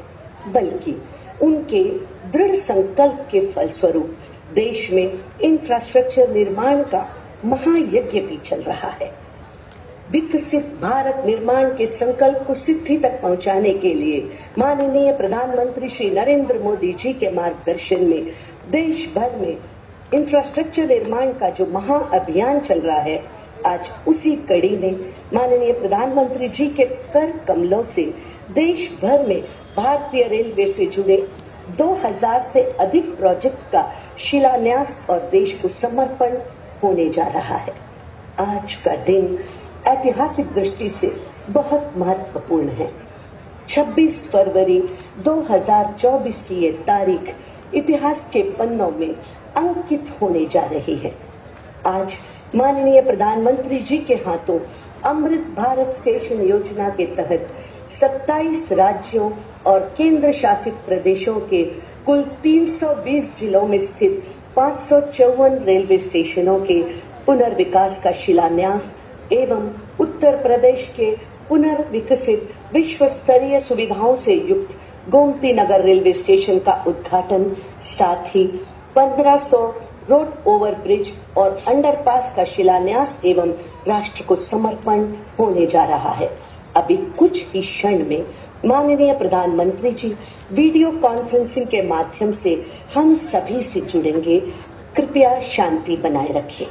बल्कि उनके दृढ़ संकल्प के फलस्वरूप देश में इंफ्रास्ट्रक्चर निर्माण का महायज्ञ भी चल रहा है। विकसित भारत निर्माण के संकल्प को सिद्धि तक पहुंचाने के लिए माननीय प्रधानमंत्री श्री नरेंद्र मोदी जी के मार्गदर्शन में देश भर में इंफ्रास्ट्रक्चर निर्माण का जो महाअभियान चल रहा है, आज उसी कड़ी में माननीय प्रधानमंत्री जी के कर कमलों से देश भर में भारतीय रेलवे से जुड़े 2000 से अधिक प्रोजेक्ट का शिलान्यास और देश को समर्पण होने जा रहा है। आज का दिन ऐतिहासिक दृष्टि से बहुत महत्वपूर्ण है। 26 फरवरी 2024 की ये तारीख इतिहास के पन्नों में अंकित होने जा रही है। आज माननीय प्रधानमंत्री जी के हाथों अमृत भारत स्टेशन योजना के तहत 27 राज्यों और केंद्र शासित प्रदेशों के कुल 320 जिलों में स्थित 554 रेलवे स्टेशनों के पुनर्विकास का शिलान्यास एवं उत्तर प्रदेश के पुनर्विकसित विश्व स्तरीय सुविधाओं से युक्त गोमती नगर रेलवे स्टेशन का उद्घाटन, साथ ही 1500 रोड ओवर ब्रिज और अंडरपास का शिलान्यास एवं राष्ट्र को समर्पण होने जा रहा है। अभी कुछ ही क्षण में माननीय प्रधानमंत्री जी वीडियो कॉन्फ्रेंसिंग के माध्यम से हम सभी से जुड़ेंगे। कृपया शांति बनाए रखें।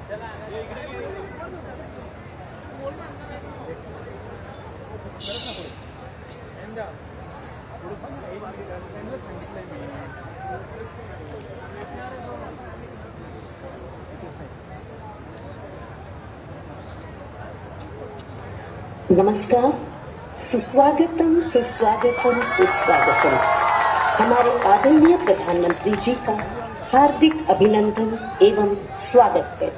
नमस्कार, सुस्वागतम सुस्वागतम सुस्वागतम। हमारे आदरणीय प्रधानमंत्री जी का हार्दिक अभिनंदन एवं स्वागत है।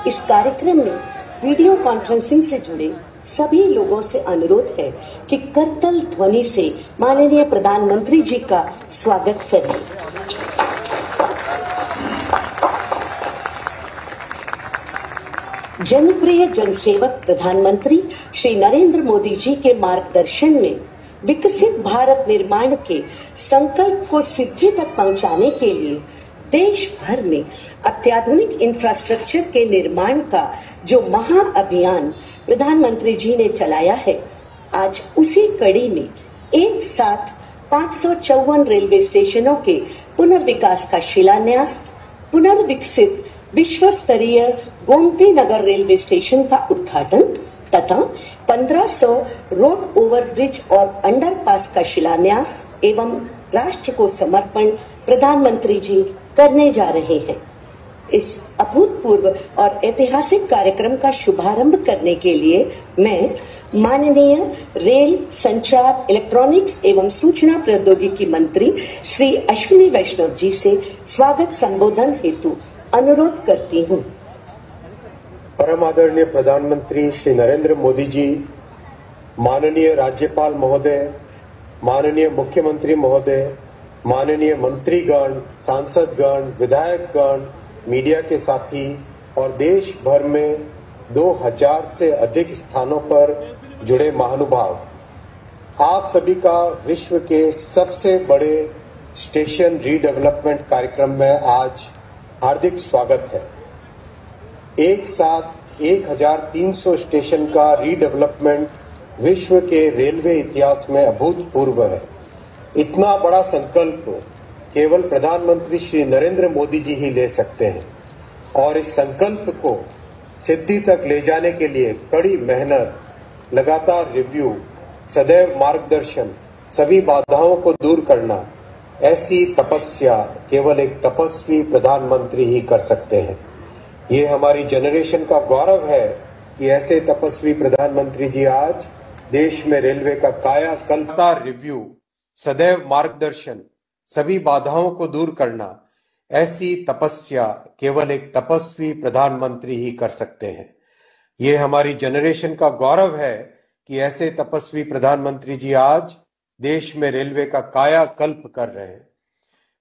इस कार्यक्रम में वीडियो कॉन्फ्रेंसिंग से जुड़े सभी लोगों से अनुरोध है कि करतल ध्वनि से माननीय प्रधानमंत्री जी का स्वागत करें। जनप्रिय जनसेवक प्रधानमंत्री श्री नरेंद्र मोदी जी के मार्गदर्शन में विकसित भारत निर्माण के संकल्प को सिद्धि तक पहुंचाने के लिए देश भर में अत्याधुनिक इंफ्रास्ट्रक्चर के निर्माण का जो महाअभियान प्रधानमंत्री जी ने चलाया है, आज उसी कड़ी में एक साथ 554 रेलवे स्टेशनों के पुनर्विकास का शिलान्यास, पुनर्विकसित विश्व स्तरीय गोमती नगर रेलवे स्टेशन का उद्घाटन तथा 1500 रोड ओवरब्रिज और अंडरपास का शिलान्यास एवं राष्ट्र को समर्पण प्रधानमंत्री जी करने जा रहे हैं। इस अभूतपूर्व और ऐतिहासिक कार्यक्रम का शुभारंभ करने के लिए मैं माननीय रेल, संचार, इलेक्ट्रॉनिक्स एवं सूचना प्रौद्योगिकी मंत्री श्री अश्विनी वैष्णव जी से स्वागत संबोधन हेतु अनुरोध करती हूँ। परम आदरणीय प्रधानमंत्री श्री नरेंद्र मोदी जी, माननीय राज्यपाल महोदय, माननीय मुख्यमंत्री महोदय, माननीय मंत्रीगण, सांसदगण, विधायकगण, मीडिया के साथी और देश भर में 2000 से अधिक स्थानों पर जुड़े महानुभाव, आप सभी का विश्व के सबसे बड़े स्टेशन रीडेवलपमेंट कार्यक्रम में आज हार्दिक स्वागत है। एक साथ 1300 स्टेशन का रीडेवलपमेंट विश्व के रेलवे इतिहास में अभूतपूर्व है। इतना बड़ा संकल्प केवल प्रधानमंत्री श्री नरेंद्र मोदी जी ही ले सकते हैं और इस संकल्प को सिद्धि तक ले जाने के लिए कड़ी मेहनत, लगातार रिव्यू, सदैव मार्गदर्शन, सभी बाधाओं को दूर करना, ऐसी तपस्या केवल एक तपस्वी प्रधानमंत्री ही कर सकते हैं। ये हमारी जनरेशन का गौरव है कि ऐसे तपस्वी प्रधानमंत्री जी आज देश में रेलवे का कायाकल्प, रिव्यू, सदैव मार्गदर्शन, सभी बाधाओं को दूर करना, ऐसी तपस्या केवल एक तपस्वी प्रधानमंत्री ही कर सकते हैं। ये हमारी जनरेशन का गौरव है कि ऐसे तपस्वी प्रधानमंत्री जी आज देश में रेलवे का कायाकल्प कर रहे हैं।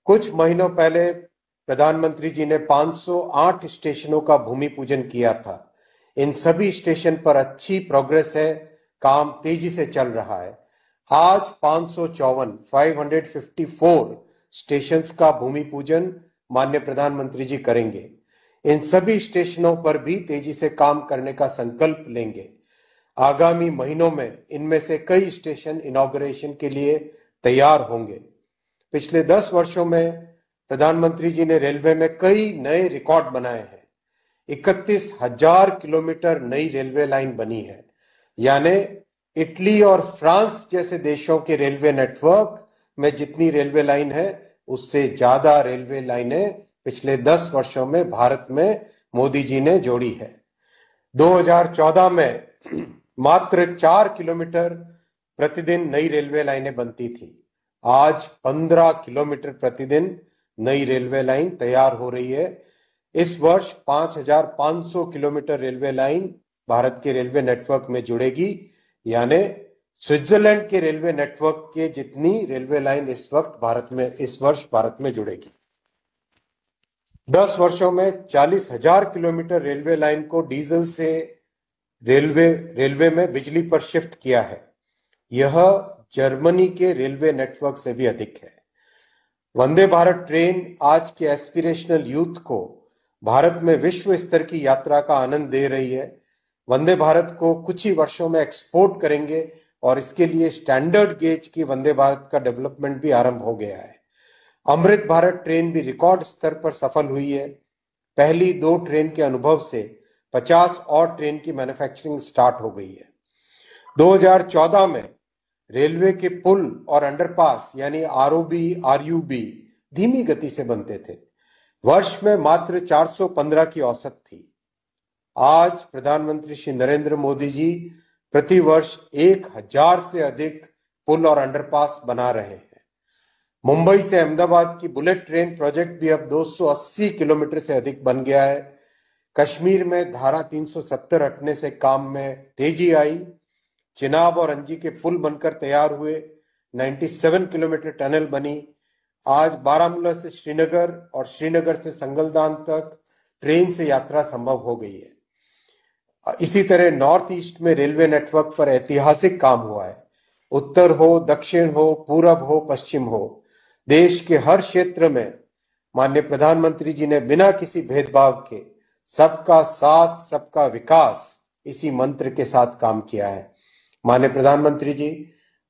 कुछ महीनों पहले प्रधानमंत्री जी ने 508 स्टेशनों का भूमि पूजन किया था। इन सभी स्टेशन पर अच्छी प्रोग्रेस है, काम तेजी से चल रहा है। आज 554 स्टेशंस का भूमि पूजन माननीय प्रधानमंत्री जी करेंगे। इन सभी स्टेशनों पर भी तेजी से काम करने का संकल्प लेंगे। आगामी महीनों में इनमें से कई स्टेशन इनॉग्रेशन के लिए तैयार होंगे। पिछले 10 वर्षों में प्रधानमंत्री जी ने रेलवे में कई नए रिकॉर्ड बनाए हैं। 31,000 किलोमीटर नई रेलवे लाइन बनी है, यानी इटली और फ्रांस जैसे देशों के रेलवे नेटवर्क में जितनी रेलवे लाइन है, उससे ज्यादा रेलवे लाइनें पिछले 10 वर्षों में भारत में मोदी जी ने जोड़ी है। 2014 में मात्र 4 किलोमीटर प्रतिदिन नई रेलवे लाइनें बनती थी। आज 15 किलोमीटर प्रतिदिन नई रेलवे लाइन तैयार हो रही है। इस वर्ष 5,500 किलोमीटर रेलवे लाइन भारत के रेलवे नेटवर्क में जुड़ेगी, यानी स्विट्जरलैंड के रेलवे नेटवर्क के जितनी रेलवे लाइन इस वर्ष भारत में जुड़ेगी। 10 वर्षों में 40,000 किलोमीटर रेलवे लाइन को डीजल से रेलवे में बिजली पर शिफ्ट किया है। यह जर्मनी के रेलवे नेटवर्क से भी अधिक है। वंदे भारत ट्रेन आज के एस्पिरेशनल यूथ को भारत में विश्व स्तर की यात्रा का आनंद दे रही है। वंदे भारत को कुछ ही वर्षों में एक्सपोर्ट करेंगे और इसके लिए स्टैंडर्ड गेज की वंदे भारत का डेवलपमेंट भी आरंभ हो गया है। अमृत भारत ट्रेन भी रिकॉर्ड स्तर पर सफल हुई है। पहली 2 ट्रेन के अनुभव से 50 और ट्रेन की मैन्युफैक्चरिंग स्टार्ट हो गई है। 2014 में रेलवे के पुल और अंडरपास यानी आरओबी, आरयूबी धीमी गति से बनते थे। वर्ष में मात्र 415 की औसत थी। आज प्रधानमंत्री श्री नरेंद्र मोदी जी प्रतिवर्ष 1000 से अधिक पुल और अंडरपास बना रहे हैं। मुंबई से अहमदाबाद की बुलेट ट्रेन प्रोजेक्ट भी अब 280 किलोमीटर से अधिक बन गया है। कश्मीर में धारा 370 हटने से काम में तेजी आई। चिनाब और अंजी के पुल बनकर तैयार हुए। 97 किलोमीटर टनल बनी। आज बारामूला से श्रीनगर और श्रीनगर से संगलदान तक ट्रेन से यात्रा संभव हो गई है। इसी तरह नॉर्थ ईस्ट में रेलवे नेटवर्क पर ऐतिहासिक काम हुआ है। उत्तर हो, दक्षिण हो, पूरब हो, पश्चिम हो, देश के हर क्षेत्र में माननीय प्रधानमंत्री जी ने बिना किसी भेदभाव के सबका साथ, सबका विकास इसी मंत्र के साथ काम किया है। माननीय प्रधानमंत्री जी,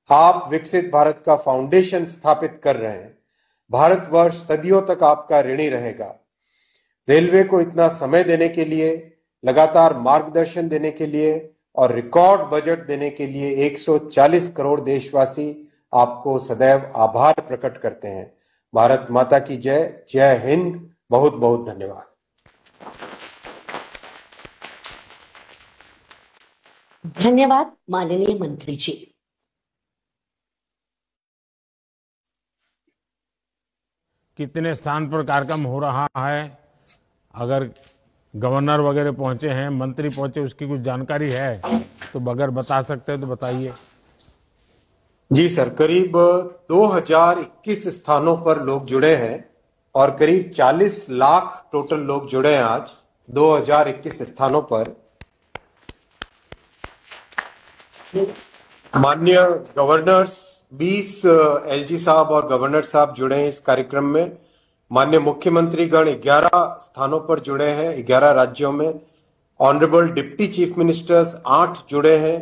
आप विकसित भारत का फाउंडेशन स्थापित कर रहे हैं। भारतवर्ष सदियों तक आपका ऋणी रहेगा। रेलवे को इतना समय देने के लिए, लगातार मार्गदर्शन देने के लिए और रिकॉर्ड बजट देने के लिए 140 करोड़ देशवासी आपको सदैव आभार प्रकट करते हैं। भारत माता की जय। जय हिंद। बहुत बहुत धन्यवाद। धन्यवाद माननीय मंत्री जी। कितने स्थान पर कार्यक्रम हो रहा है, अगर गवर्नर वगैरह पहुंचे हैं, मंत्री पहुंचे, उसकी कुछ जानकारी है तो अगर बता सकते हैं तो बताइए। जी सर, करीब 2021 स्थानों पर लोग जुड़े हैं और करीब 40 लाख टोटल लोग जुड़े हैं आज 2021 स्थानों पर। माननीय गवर्नर्स 20 एलजी साहब और गवर्नर साहब जुड़े हैं इस कार्यक्रम में। माननीय मुख्यमंत्री गण 11 स्थानों पर जुड़े हैं, 11 राज्यों में। ऑनरेबल डिप्टी चीफ मिनिस्टर्स 8 जुड़े हैं।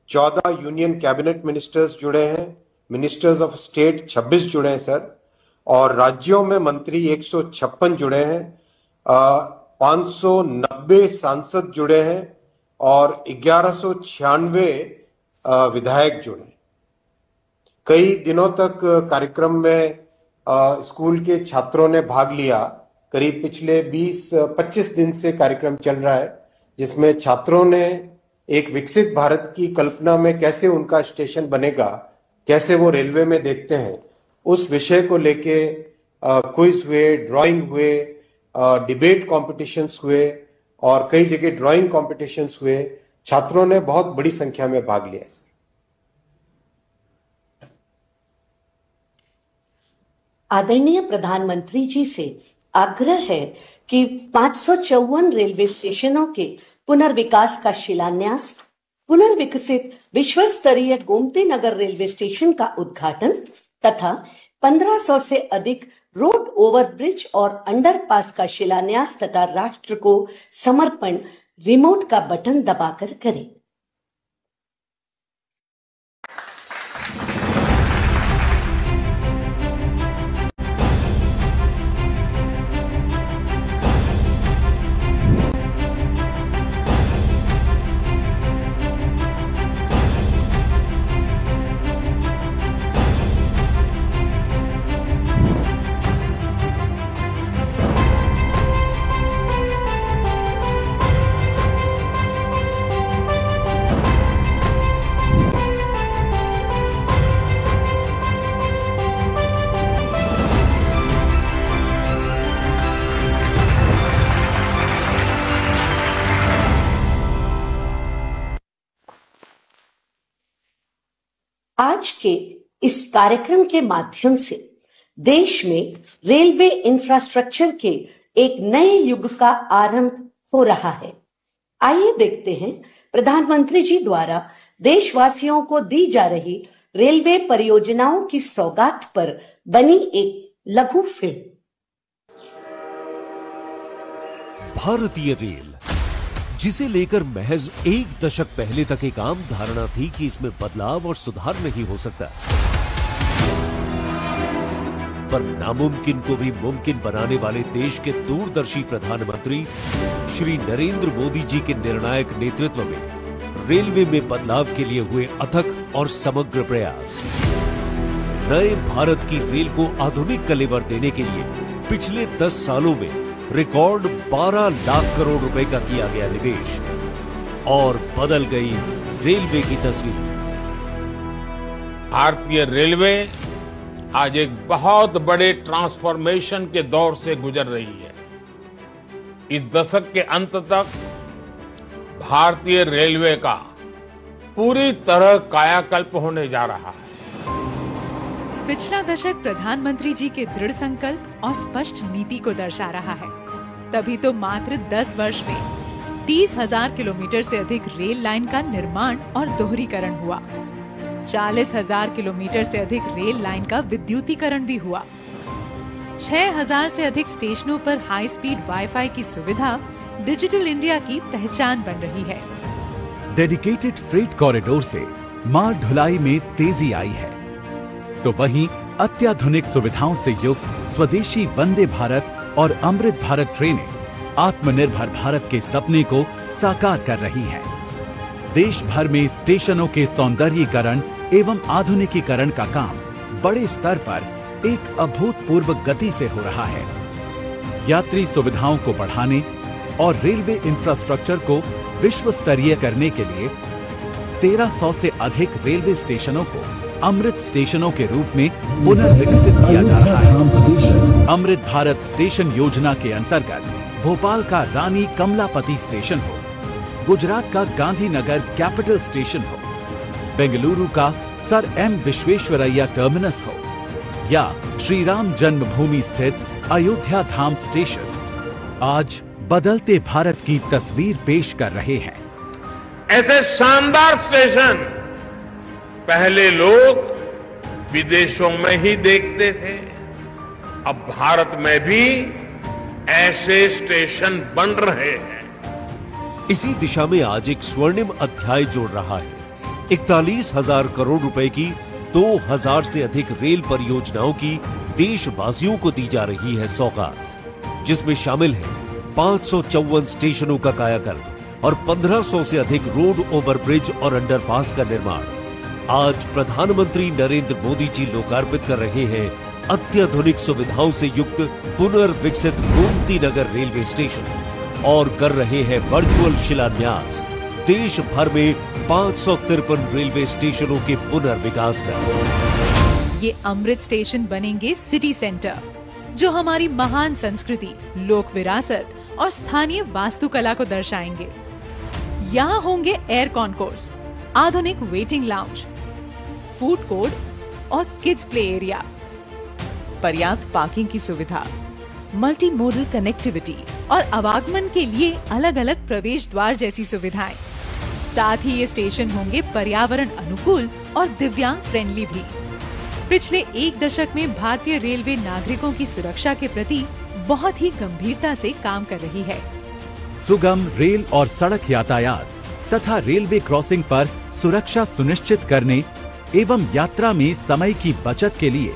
14 यूनियन कैबिनेट मिनिस्टर्स जुड़े हैं। मिनिस्टर्स ऑफ स्टेट 26 जुड़े हैं सर। और राज्यों में मंत्री 156 जुड़े हैं। 590 सांसद जुड़े हैं और 1196 विधायक जुड़े। कई दिनों तक कार्यक्रम में स्कूल के छात्रों ने भाग लिया। करीब पिछले 20-25 दिन से कार्यक्रम चल रहा है, जिसमें छात्रों ने एक विकसित भारत की कल्पना में कैसे उनका स्टेशन बनेगा, कैसे वो रेलवे में देखते हैं, उस विषय को लेके क्विज हुए, ड्राइंग हुए, डिबेट कॉम्पिटिशन्स हुए और कई जगह ड्राइंग कॉम्पिटिशन्स हुए। छात्रों ने बहुत बड़ी संख्या में भाग लिया। आदरणीय प्रधानमंत्री जी से आग्रह है कि 554 रेलवे स्टेशनों के पुनर्विकास का शिलान्यास, पुनर्विकसित विश्व स्तरीय गोमती नगर रेलवे स्टेशन का उद्घाटन तथा 1500 से अधिक रोड ओवरब्रिज और अंडरपास का शिलान्यास तथा राष्ट्र को समर्पण रिमोट का बटन दबाकर करें। आज के इस कार्यक्रम के माध्यम से देश में रेलवे इंफ्रास्ट्रक्चर के एक नए युग का आरंभ हो रहा है। आइए देखते हैं प्रधानमंत्री जी द्वारा देशवासियों को दी जा रही रेलवे परियोजनाओं की सौगात पर बनी एक लघु फिल्म। भारतीय रेल, जिसे लेकर महज 1 दशक पहले तक एक आम धारणा थी कि इसमें बदलाव और सुधार नहीं हो सकता, पर नामुमकिन को भी मुमकिन बनाने वाले देश के दूरदर्शी प्रधानमंत्री श्री नरेंद्र मोदी जी के निर्णायक नेतृत्व में रेलवे में बदलाव के लिए हुए अथक और समग्र प्रयास। नए भारत की रेल को आधुनिक कलेवर देने के लिए पिछले 10 सालों में रिकॉर्ड 12 लाख करोड़ रुपए का किया गया निवेश और बदल गई रेलवे की तस्वीर। भारतीय रेलवे आज एक बहुत बड़े ट्रांसफॉर्मेशन के दौर से गुजर रही है। इस दशक के अंत तक भारतीय रेलवे का पूरी तरह कायाकल्प होने जा रहा है। पिछला दशक प्रधानमंत्री जी के दृढ़ संकल्प और स्पष्ट नीति को दर्शा रहा है। तभी तो मात्र 10 वर्ष में 30,000 किलोमीटर से अधिक रेल लाइन का निर्माण और दोहरीकरण हुआ। 40,000 किलोमीटर से अधिक रेल लाइन का विद्युतीकरण भी हुआ। 6,000 से अधिक स्टेशनों पर हाई स्पीड वाईफाई की सुविधा डिजिटल इंडिया की पहचान बन रही है। डेडिकेटेड फ्रेट कॉरिडोर से माल ढुलाई में तेजी आई है, तो वहीं अत्याधुनिक सुविधाओं से युक्त स्वदेशी वंदे भारत और अमृत भारत ट्रेनें आत्मनिर्भर भारत के सपने को साकार कर रही हैं। देश भर में स्टेशनों के सौंदर्यीकरण एवं आधुनिकीकरण का काम बड़े स्तर पर एक अभूतपूर्व गति से हो रहा है। यात्री सुविधाओं को बढ़ाने और रेलवे इंफ्रास्ट्रक्चर को विश्व स्तरीय करने के लिए 1300 से अधिक रेलवे स्टेशनों को अमृत स्टेशनों के रूप में पुनर्विकसित किया जा रहा है। अमृत भारत स्टेशन योजना के अंतर्गत भोपाल का रानी कमलापति स्टेशन हो, गुजरात का गांधीनगर कैपिटल स्टेशन हो, बेंगलुरु का सर एम विश्वेश्वरैया टर्मिनस हो या श्री राम जन्मभूमि स्थित अयोध्या धाम स्टेशन आज बदलते भारत की तस्वीर पेश कर रहे हैं। ऐसे शानदार स्टेशन पहले लोग विदेशों में ही देखते थे, अब भारत में भी ऐसे स्टेशन बन रहे हैं। इसी दिशा में आज एक स्वर्णिम अध्याय जोड़ रहा है। 41,000 करोड़ रुपए की 2,000 से अधिक रेल परियोजनाओं की देशवासियों को दी जा रही है सौगात, जिसमें शामिल है 554 स्टेशनों का कायाकल्प और 1500 से अधिक रोड ओवरब्रिज और अंडरपास का निर्माण। आज प्रधानमंत्री नरेंद्र मोदी जी लोकार्पित कर रहे हैं अत्याधुनिक सुविधाओं से युक्त पुनर्विकसित गोमती नगर रेलवे स्टेशन और कर रहे हैं वर्चुअल शिलान्यास देश भर में 553 रेलवे स्टेशनों के पुनर्विकास का। ये अमृत स्टेशन बनेंगे सिटी सेंटर, जो हमारी महान संस्कृति, लोक विरासत और स्थानीय वास्तुकला को दर्शाएंगे। यहाँ होंगे एयर कॉन्कोर्स, आधुनिक वेटिंग लाउंज, फूड कोर्ट और किड्स प्ले एरिया, पर्याप्त पार्किंग की सुविधा, मल्टी मोडल कनेक्टिविटी और आवागमन के लिए अलग अलग प्रवेश द्वार जैसी सुविधाएं। साथ ही ये स्टेशन होंगे पर्यावरण अनुकूल और दिव्यांग फ्रेंडली भी। पिछले एक दशक में भारतीय रेलवे नागरिकों की सुरक्षा के प्रति बहुत ही गंभीरता से काम कर रही है। सुगम रेल और सड़क यातायात तथा रेलवे क्रॉसिंग पर सुरक्षा सुनिश्चित करने एवं यात्रा में समय की बचत के लिए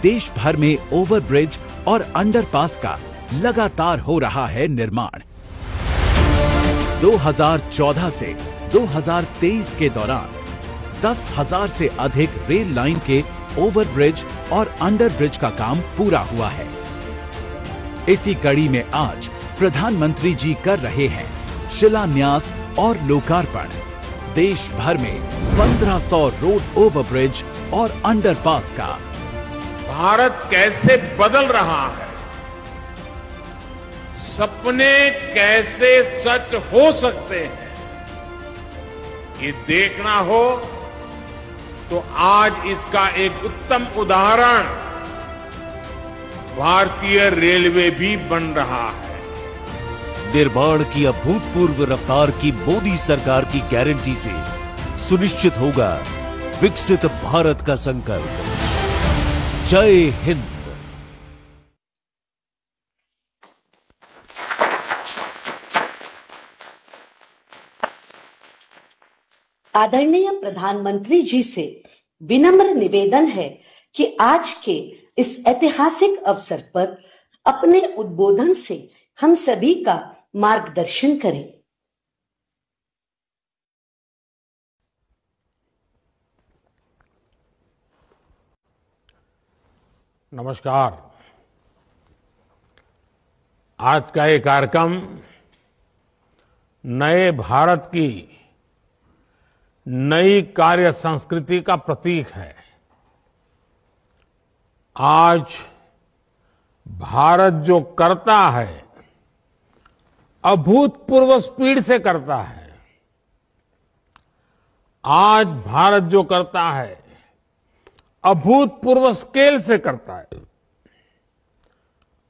देश भर में ओवरब्रिज और अंडरपास का लगातार हो रहा है निर्माण। 2014 से 2023 के दौरान 10,000 से अधिक रेल लाइन के ओवरब्रिज और अंडरब्रिज का काम पूरा हुआ है। इसी कड़ी में आज प्रधानमंत्री जी कर रहे हैं शिलान्यास और लोकार्पण देश भर में 1500 रोड ओवरब्रिज और अंडरपास का। भारत कैसे बदल रहा है, सपने कैसे सच हो सकते हैं, ये देखना हो तो आज इसका एक उत्तम उदाहरण भारतीय रेलवे भी बन रहा है। निर्माण की अभूतपूर्व रफ्तार की मोदी सरकार की गारंटी से सुनिश्चित होगा विकसित भारत का संकल्प। जय हिंद। आदरणीय प्रधानमंत्री जी से विनम्र निवेदन है कि आज के इस ऐतिहासिक अवसर पर अपने उद्बोधन से हम सभी का मार्गदर्शन करें। नमस्कार। आज का ये कार्यक्रम नए भारत की नई कार्य संस्कृति का प्रतीक है। आज भारत जो करता है, अभूतपूर्व स्पीड से करता है। आज भारत जो करता है, अभूतपूर्व स्केल से करता है।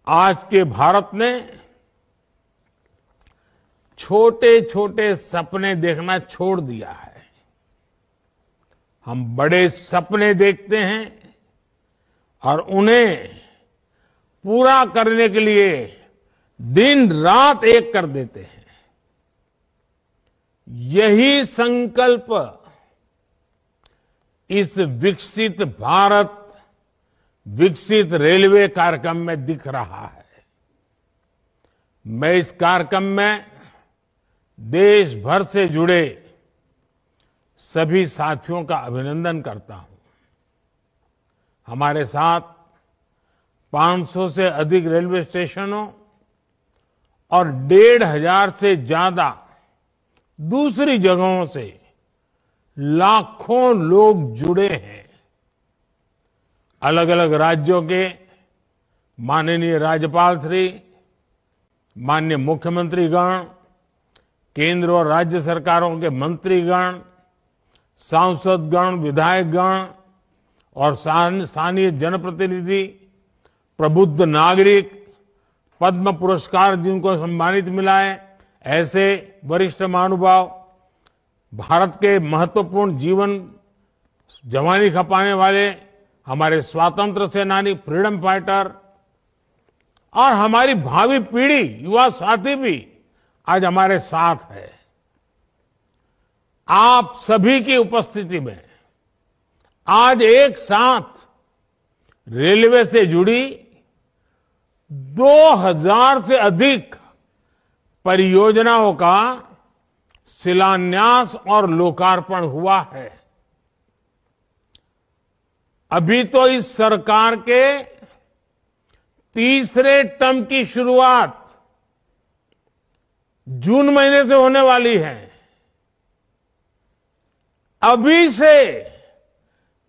आज के भारत ने छोटे छोटे सपने देखना छोड़ दिया है। हम बड़े सपने देखते हैं और उन्हें पूरा करने के लिए दिन रात एक कर देते हैं। यही संकल्प इस विकसित भारत विकसित रेलवे कार्यक्रम में दिख रहा है। मैं इस कार्यक्रम में देश भर से जुड़े सभी साथियों का अभिनंदन करता हूं। हमारे साथ 500 से अधिक रेलवे स्टेशनों और 1,500 से ज्यादा दूसरी जगहों से लाखों लोग जुड़े हैं। अलग अलग राज्यों के माननीय राज्यपाल श्री, माननीय मुख्यमंत्रीगण, केंद्र और राज्य सरकारों के मंत्रीगण, सांसदगण, विधायकगण और स्थानीय जनप्रतिनिधि, प्रबुद्ध नागरिक, पद्म पुरस्कार जिनको सम्मानित मिला है, ऐसे वरिष्ठ महानुभाव, भारत के महत्वपूर्ण जीवन जवानी खपाने वाले हमारे स्वतंत्र सेनानी, फ्रीडम फाइटर और हमारी भावी पीढ़ी, युवा साथी भी आज हमारे साथ है। आप सभी की उपस्थिति में आज एक साथ रेलवे से जुड़ी 2000 से अधिक परियोजनाओं का शिलान्यास और लोकार्पण हुआ है। अभी तो इस सरकार के तीसरे टर्म की शुरुआत जून महीने से होने वाली है। अभी से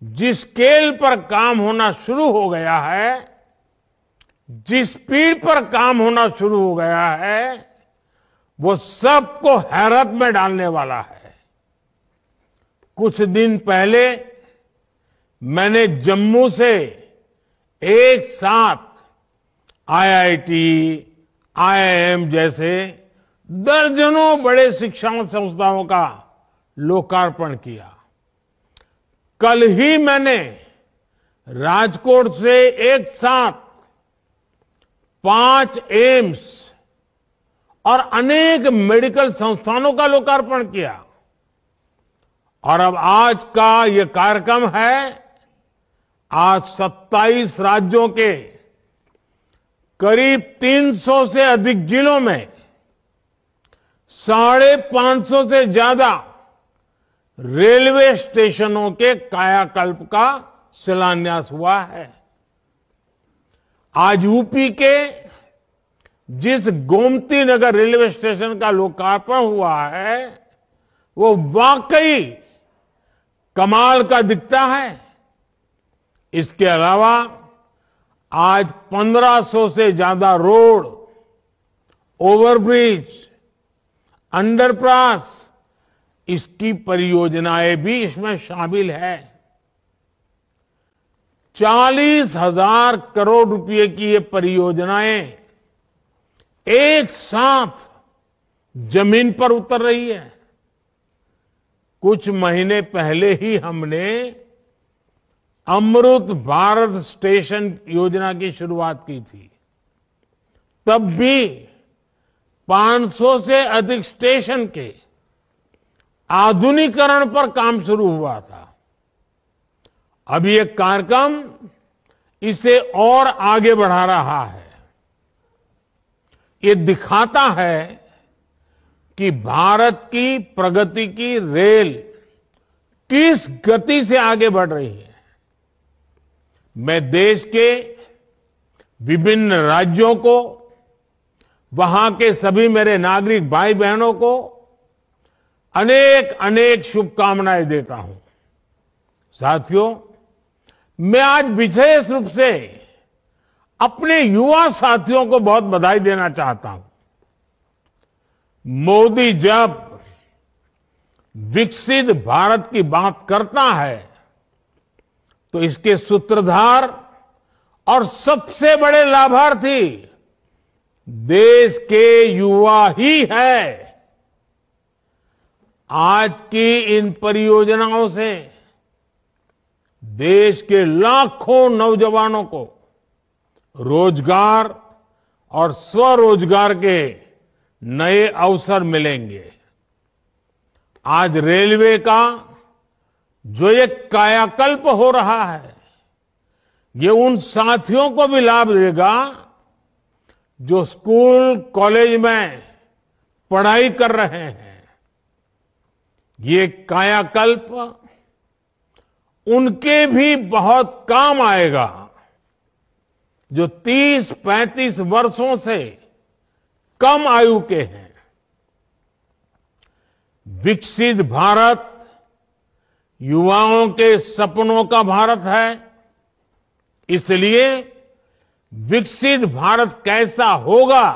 जिस स्केल पर काम होना शुरू हो गया है, जिस स्पीड पर काम होना शुरू हो गया है, वो सबको हैरत में डालने वाला है। कुछ दिन पहले मैंने जम्मू से एक साथ आईआईटी, आईआईएम जैसे दर्जनों बड़े शिक्षा संस्थाओं का लोकार्पण किया। कल ही मैंने राजकोट से एक साथ 5 एम्स और अनेक मेडिकल संस्थानों का लोकार्पण किया। और अब आज का ये कार्यक्रम है, आज 27 राज्यों के करीब 300 से अधिक जिलों में 550 से ज्यादा रेलवे स्टेशनों के कायाकल्प का शिलान्यास हुआ है। आज यूपी के जिस गोमती नगर रेलवे स्टेशन का लोकार्पण हुआ है, वो वाकई कमाल का दिखता है। इसके अलावा आज 1500 से ज्यादा रोड, ओवरब्रिज, अंडरपास, इसकी परियोजनाएं भी इसमें शामिल है। 40,000 करोड़ रुपए की ये परियोजनाएं एक साथ जमीन पर उतर रही है। कुछ महीने पहले ही हमने अमृत भारत स्टेशन योजना की शुरुआत की थी। तब भी 500 से अधिक स्टेशन के आधुनिकीकरण पर काम शुरू हुआ था। अब ये कार्यक्रम इसे और आगे बढ़ा रहा है। ये दिखाता है कि भारत की प्रगति की रेल किस गति से आगे बढ़ रही है। मैं देश के विभिन्न राज्यों को, वहां के सभी मेरे नागरिक भाई बहनों को अनेक अनेक शुभकामनाएं देता हूं। साथियों, मैं आज विशेष रूप से अपने युवा साथियों को बहुत बधाई देना चाहता हूं। मोदी जब विकसित भारत की बात करता है तो इसके सूत्रधार और सबसे बड़े लाभार्थी देश के युवा ही है। आज की इन परियोजनाओं से देश के लाखों नौजवानों को रोजगार और स्वरोजगार के नए अवसर मिलेंगे। आज रेलवे का जो एक कायाकल्प हो रहा है, ये उन साथियों को भी लाभ देगा जो स्कूल कॉलेज में पढ़ाई कर रहे हैं। ये कायाकल्प उनके भी बहुत काम आएगा जो 30-35 वर्षों से कम आयु के हैं। विकसित भारत युवाओं के सपनों का भारत है। इसलिए विकसित भारत कैसा होगा,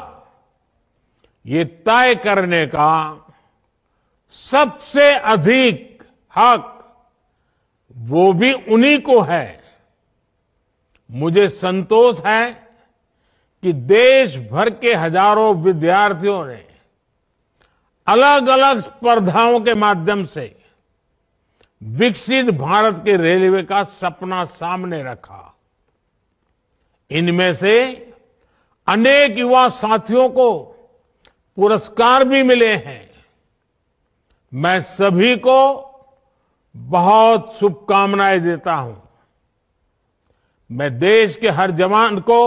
ये तय करने का सबसे अधिक हक वो भी उन्हीं को है। मुझे संतोष है कि देश भर के हजारों विद्यार्थियों ने अलग अलग स्पर्धाओं के माध्यम से विकसित भारत के रेलवे का सपना सामने रखा। इनमें से अनेक युवा साथियों को पुरस्कार भी मिले हैं। मैं सभी को बहुत शुभकामनाएं देता हूं। मैं देश के हर जवान को,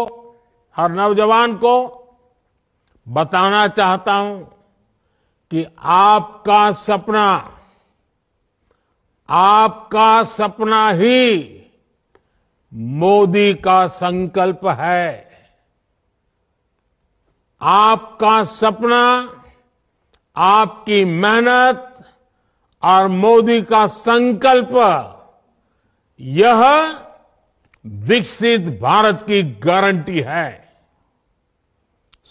हर नौजवान को बताना चाहता हूं कि आपका सपना ही मोदी का संकल्प है। आपका सपना, आपकी मेहनत और मोदी का संकल्प, यह विकसित भारत की गारंटी है।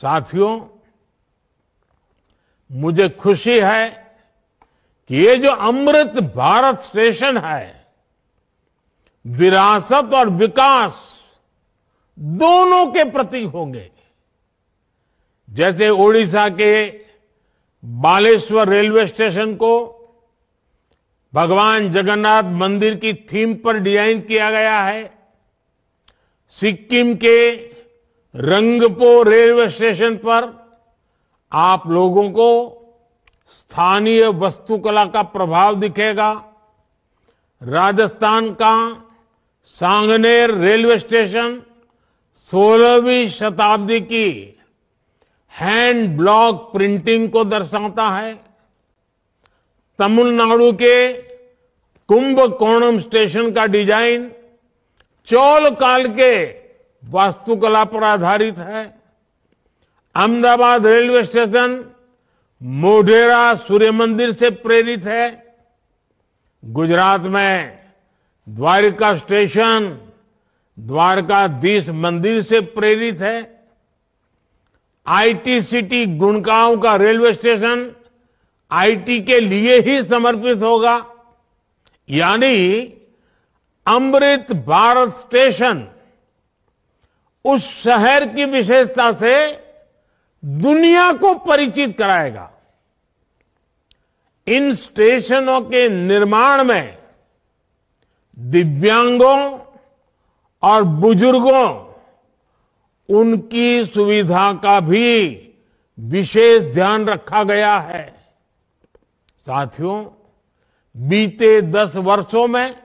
साथियों, मुझे खुशी है कि ये जो अमृत भारत स्टेशन है, विरासत और विकास दोनों के प्रतीक होंगे। जैसे ओडिशा के बालेश्वर रेलवे स्टेशन को भगवान जगन्नाथ मंदिर की थीम पर डिजाइन किया गया है, सिक्किम के रंगपो रेलवे स्टेशन पर आप लोगों को स्थानीय वास्तुकला का प्रभाव दिखेगा। राजस्थान का सांगनेर रेलवे स्टेशन 16वीं शताब्दी की हैंड ब्लॉक प्रिंटिंग को दर्शाता है। तमिलनाडु के कुंभकोणम स्टेशन का डिजाइन चोल काल के वास्तुकला पर आधारित है। अहमदाबाद रेलवे स्टेशन मोढेरा सूर्य मंदिर से प्रेरित है। गुजरात में द्वारका स्टेशन द्वारकाधीश मंदिर से प्रेरित है। आईटी सिटी गुड़गांव का रेलवे स्टेशन आईटी के लिए ही समर्पित होगा। यानी अमृत भारत स्टेशन उस शहर की विशेषता से दुनिया को परिचित कराएगा। इन स्टेशनों के निर्माण में दिव्यांगों और बुजुर्गों, उनकी सुविधा का भी विशेष ध्यान रखा गया है। साथियों, बीते 10 वर्षों में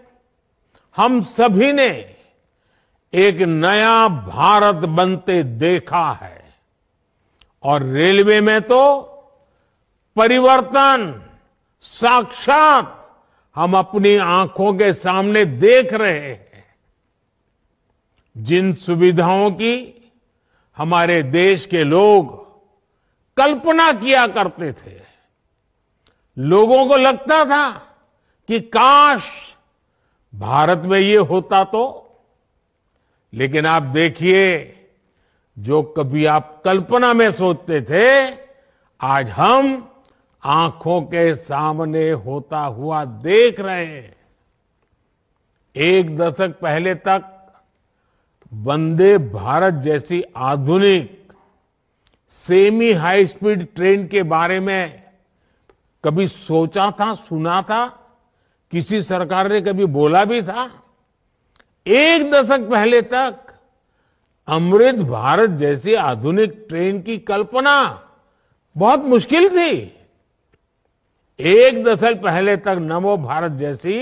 हम सभी ने एक नया भारत बनते देखा है। और रेलवे में तो परिवर्तन साक्षात हम अपनी आंखों के सामने देख रहे हैं। जिन सुविधाओं की हमारे देश के लोग कल्पना किया करते थे, लोगों को लगता था कि काश भारत में ये होता तो। लेकिन आप देखिए, जो कभी आप कल्पना में सोचते थे, आज हम आंखों के सामने होता हुआ देख रहे हैं। एक दशक पहले तक वंदे भारत जैसी आधुनिक सेमी हाई स्पीड ट्रेन के बारे में कभी सोचा था, सुना था? किसी सरकार ने कभी बोला भी था? एक दशक पहले तक अमृत भारत जैसी आधुनिक ट्रेन की कल्पना बहुत मुश्किल थी। एक दशक पहले तक नमो भारत जैसी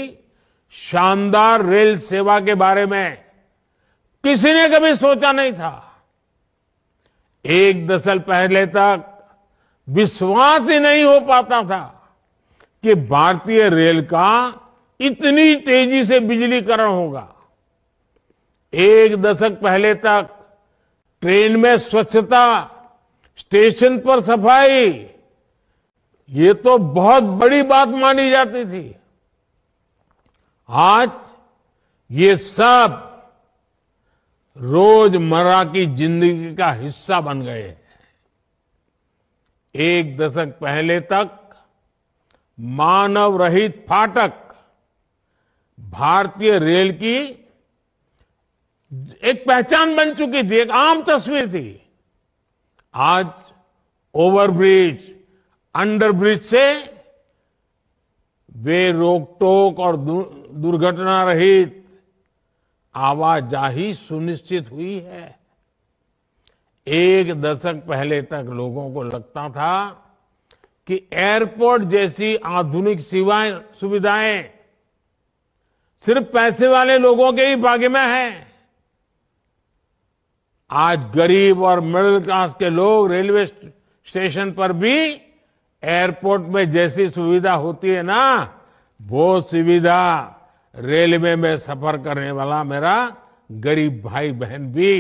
शानदार रेल सेवा के बारे में किसी ने कभी सोचा नहीं था। एक दशक पहले तक विश्वास ही नहीं हो पाता था कि भारतीय रेल का इतनी तेजी से बिजलीकरण होगा। एक दशक पहले तक ट्रेन में स्वच्छता, स्टेशन पर सफाई, ये तो बहुत बड़ी बात मानी जाती थी। आज ये सब रोजमर्रा की जिंदगी का हिस्सा बन गए हैं। एक दशक पहले तक मानव रहित फाटक भारतीय रेल की एक पहचान बन चुकी थी, एक आम तस्वीर थी। आज ओवरब्रिज, अंडरब्रिज से वे रोक टोक और दुर्घटना रहित आवाजाही सुनिश्चित हुई है। एक दशक पहले तक लोगों को लगता था कि एयरपोर्ट जैसी आधुनिक सुविधाएं सिर्फ पैसे वाले लोगों के ही भाग्य में है। आज गरीब और मिडिल क्लास के लोग रेलवे स्टेशन पर भी एयरपोर्ट में जैसी सुविधा होती है ना, वो सुविधा रेलवे में सफर करने वाला मेरा गरीब भाई बहन भी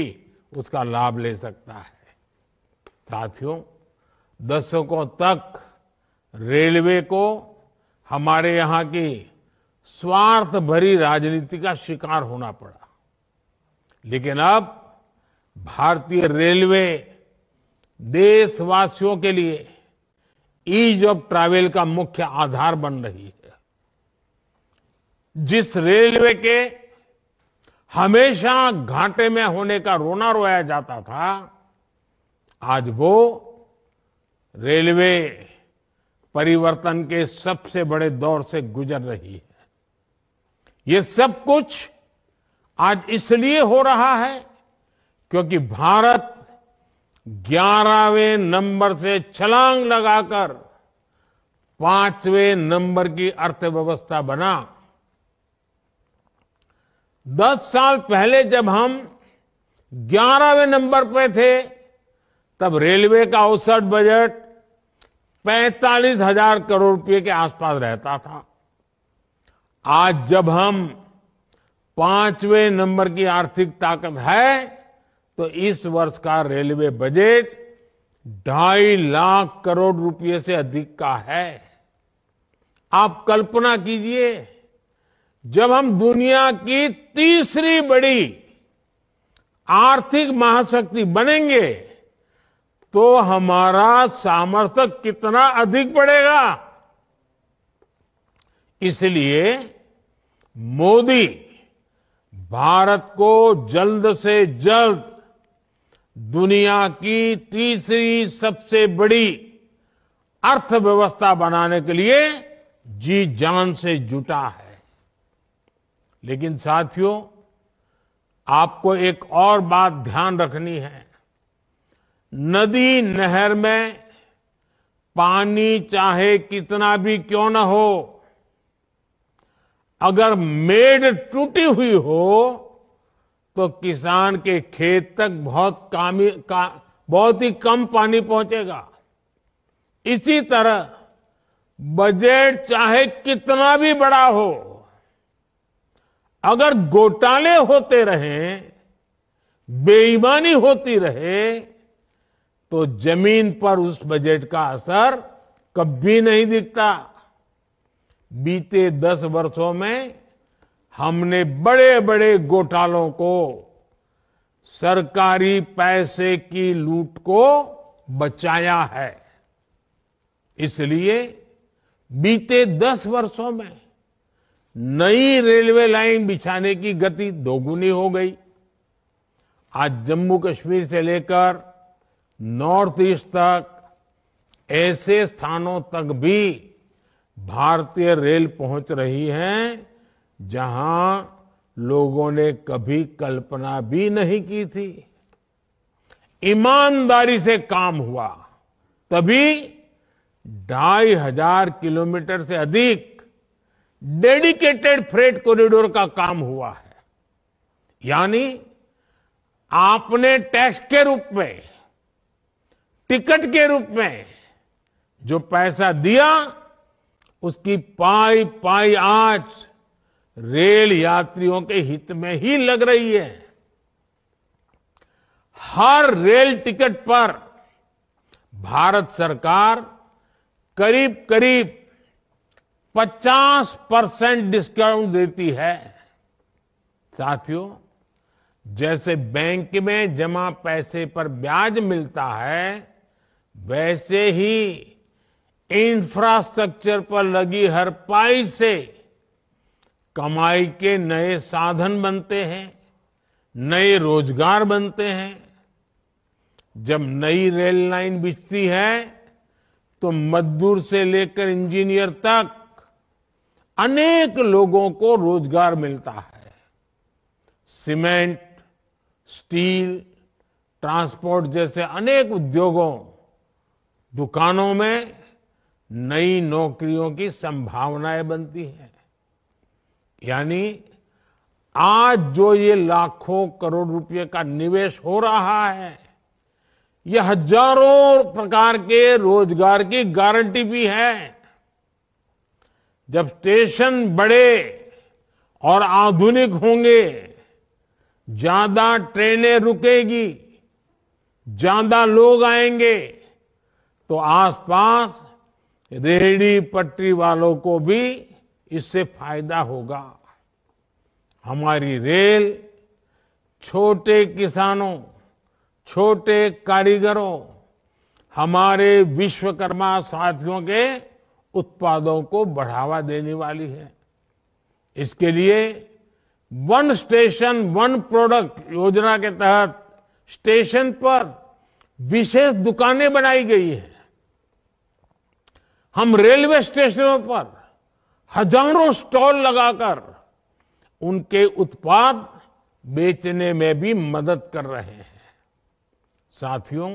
उसका लाभ ले सकता है। साथियों, दशकों तक रेलवे को हमारे यहाँ की स्वार्थ भरी राजनीति का शिकार होना पड़ा। लेकिन अब भारतीय रेलवे देशवासियों के लिए ईज ऑफ ट्रैवल का मुख्य आधार बन रही है। जिस रेलवे के हमेशा घाटे में होने का रोना रोया जाता था, आज वो रेलवे परिवर्तन के सबसे बड़े दौर से गुजर रही है। ये सब कुछ आज इसलिए हो रहा है क्योंकि भारत 11वें नंबर से छलांग लगाकर 5वें नंबर की अर्थव्यवस्था बना। 10 साल पहले जब हम 11वें नंबर पे थे, तब रेलवे का औसत बजट 45,000 करोड़ रुपए के आसपास रहता था। आज जब हम 5वें नंबर की आर्थिक ताकत है, तो इस वर्ष का रेलवे बजट 2.5 लाख करोड़ रुपए से अधिक का है। आप कल्पना कीजिए, जब हम दुनिया की तीसरी बड़ी आर्थिक महाशक्ति बनेंगे, तो हमारा सामर्थ्य कितना अधिक बढ़ेगा। इसलिए मोदी भारत को जल्द से जल्द दुनिया की तीसरी सबसे बड़ी अर्थव्यवस्था बनाने के लिए जी जान से जुटा है। लेकिन साथियों, आपको एक और बात ध्यान रखनी है। नदी नहर में पानी चाहे कितना भी क्यों न हो, अगर मेड़ टूटी हुई हो तो किसान के खेत तक बहुत ही कम पानी पहुंचेगा। इसी तरह बजट चाहे कितना भी बड़ा हो, अगर घोटाले होते रहें, बेईमानी होती रहे, तो जमीन पर उस बजट का असर कभी नहीं दिखता। बीते 10 वर्षों में हमने बड़े बड़े घोटालों को, सरकारी पैसे की लूट को बचाया है। इसलिए बीते 10 वर्षों में नई रेलवे लाइन बिछाने की गति दोगुनी हो गई। आज जम्मू कश्मीर से लेकर नॉर्थ ईस्ट तक ऐसे स्थानों तक भी भारतीय रेल पहुंच रही है जहां लोगों ने कभी कल्पना भी नहीं की थी। ईमानदारी से काम हुआ तभी 2500 किलोमीटर से अधिक डेडिकेटेड फ्रेट कॉरिडोर का काम हुआ है। यानी आपने टैक्स के रूप में, टिकट के रूप में जो पैसा दिया, उसकी पाई पाई आज रेल यात्रियों के हित में ही लग रही है। हर रेल टिकट पर भारत सरकार करीब करीब 50% डिस्काउंट देती है। साथियों, जैसे बैंक में जमा पैसे पर ब्याज मिलता है, वैसे ही इंफ्रास्ट्रक्चर पर लगी हर पाई से कमाई के नए साधन बनते हैं, नए रोजगार बनते हैं। जब नई रेल लाइन बिछती है तो मजदूर से लेकर इंजीनियर तक अनेक लोगों को रोजगार मिलता है। सीमेंट, स्टील, ट्रांसपोर्ट जैसे अनेक उद्योगों, दुकानों में नई नौकरियों की संभावनाएं बनती हैं। यानी आज जो ये लाखों करोड़ रुपए का निवेश हो रहा है, यह हजारों प्रकार के रोजगार की गारंटी भी है। जब स्टेशन बड़े और आधुनिक होंगे, ज्यादा ट्रेनें रुकेगी, ज्यादा लोग आएंगे, तो आसपास रेहड़ी पटरी वालों को भी इससे फायदा होगा। हमारी रेल छोटे किसानों, छोटे कारीगरों, हमारे विश्वकर्मा साथियों के उत्पादों को बढ़ावा देने वाली है। इसके लिए वन स्टेशन वन प्रोडक्ट योजना के तहत स्टेशन पर विशेष दुकानें बनाई गई है। हम रेलवे स्टेशनों पर हजारों स्टॉल लगाकर उनके उत्पाद बेचने में भी मदद कर रहे हैं। साथियों,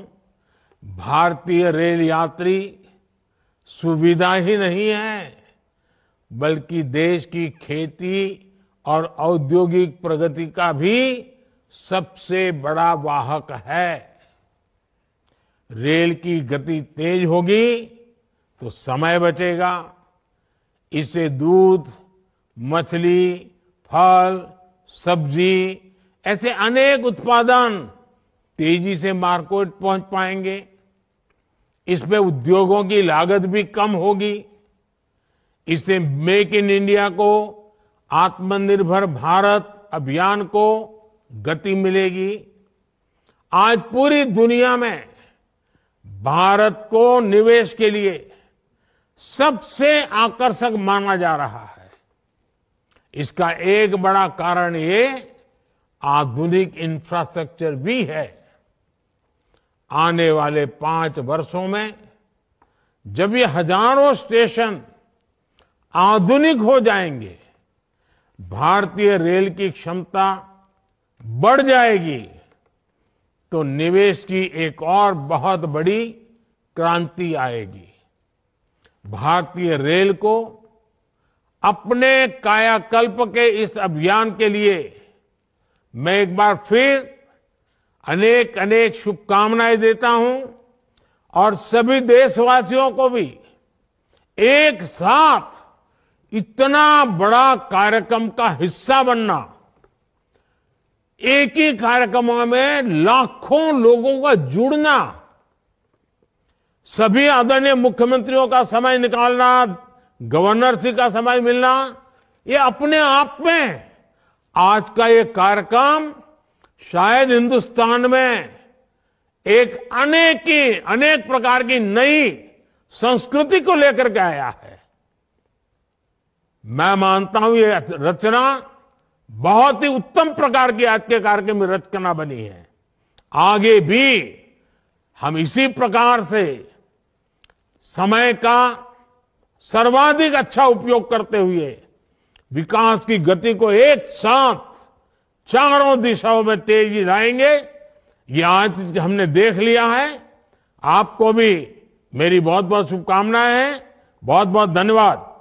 भारतीय रेल यात्री सुविधा ही नहीं है, बल्कि देश की खेती और औद्योगिक प्रगति का भी सबसे बड़ा वाहक है। रेल की गति तेज होगी तो समय बचेगा। इससे दूध, मछली, फल, सब्जी ऐसे अनेक उत्पादन तेजी से मार्केट पहुंच पाएंगे। इसमें उद्योगों की लागत भी कम होगी। इससे मेक इन इंडिया को, आत्मनिर्भर भारत अभियान को गति मिलेगी। आज पूरी दुनिया में भारत को निवेश के लिए सबसे आकर्षक माना जा रहा है। इसका एक बड़ा कारण ये आधुनिक इंफ्रास्ट्रक्चर भी है। आने वाले 5 वर्षों में जब ये हजारों स्टेशन आधुनिक हो जाएंगे, भारतीय रेल की क्षमता बढ़ जाएगी, तो निवेश की एक और बहुत बड़ी क्रांति आएगी। भारतीय रेल को अपने कायाकल्प के इस अभियान के लिए मैं एक बार फिर अनेक अनेक शुभकामनाएं देता हूं और सभी देशवासियों को भी एक साथ इतना बड़ा कार्यक्रम का हिस्सा बनना, एक ही कार्यक्रम में लाखों लोगों का जुड़ना, सभी आदरणीय मुख्यमंत्रियों का समय निकालना, गवर्नर जी का समय मिलना, ये अपने आप में आज का ये कार्यक्रम शायद हिंदुस्तान में एक अनेक प्रकार की नई संस्कृति को लेकर के आया है। मैं मानता हूं ये रचना बहुत ही उत्तम प्रकार की आज के कार्यक्रम में रचना बनी है। आगे भी हम इसी प्रकार से समय का सर्वाधिक अच्छा उपयोग करते हुए विकास की गति को एक साथ चारों दिशाओं में तेजी लाएंगे। ये आज हमने देख लिया है। आपको भी मेरी बहुत बहुत शुभकामनाएं हैं। बहुत बहुत धन्यवाद।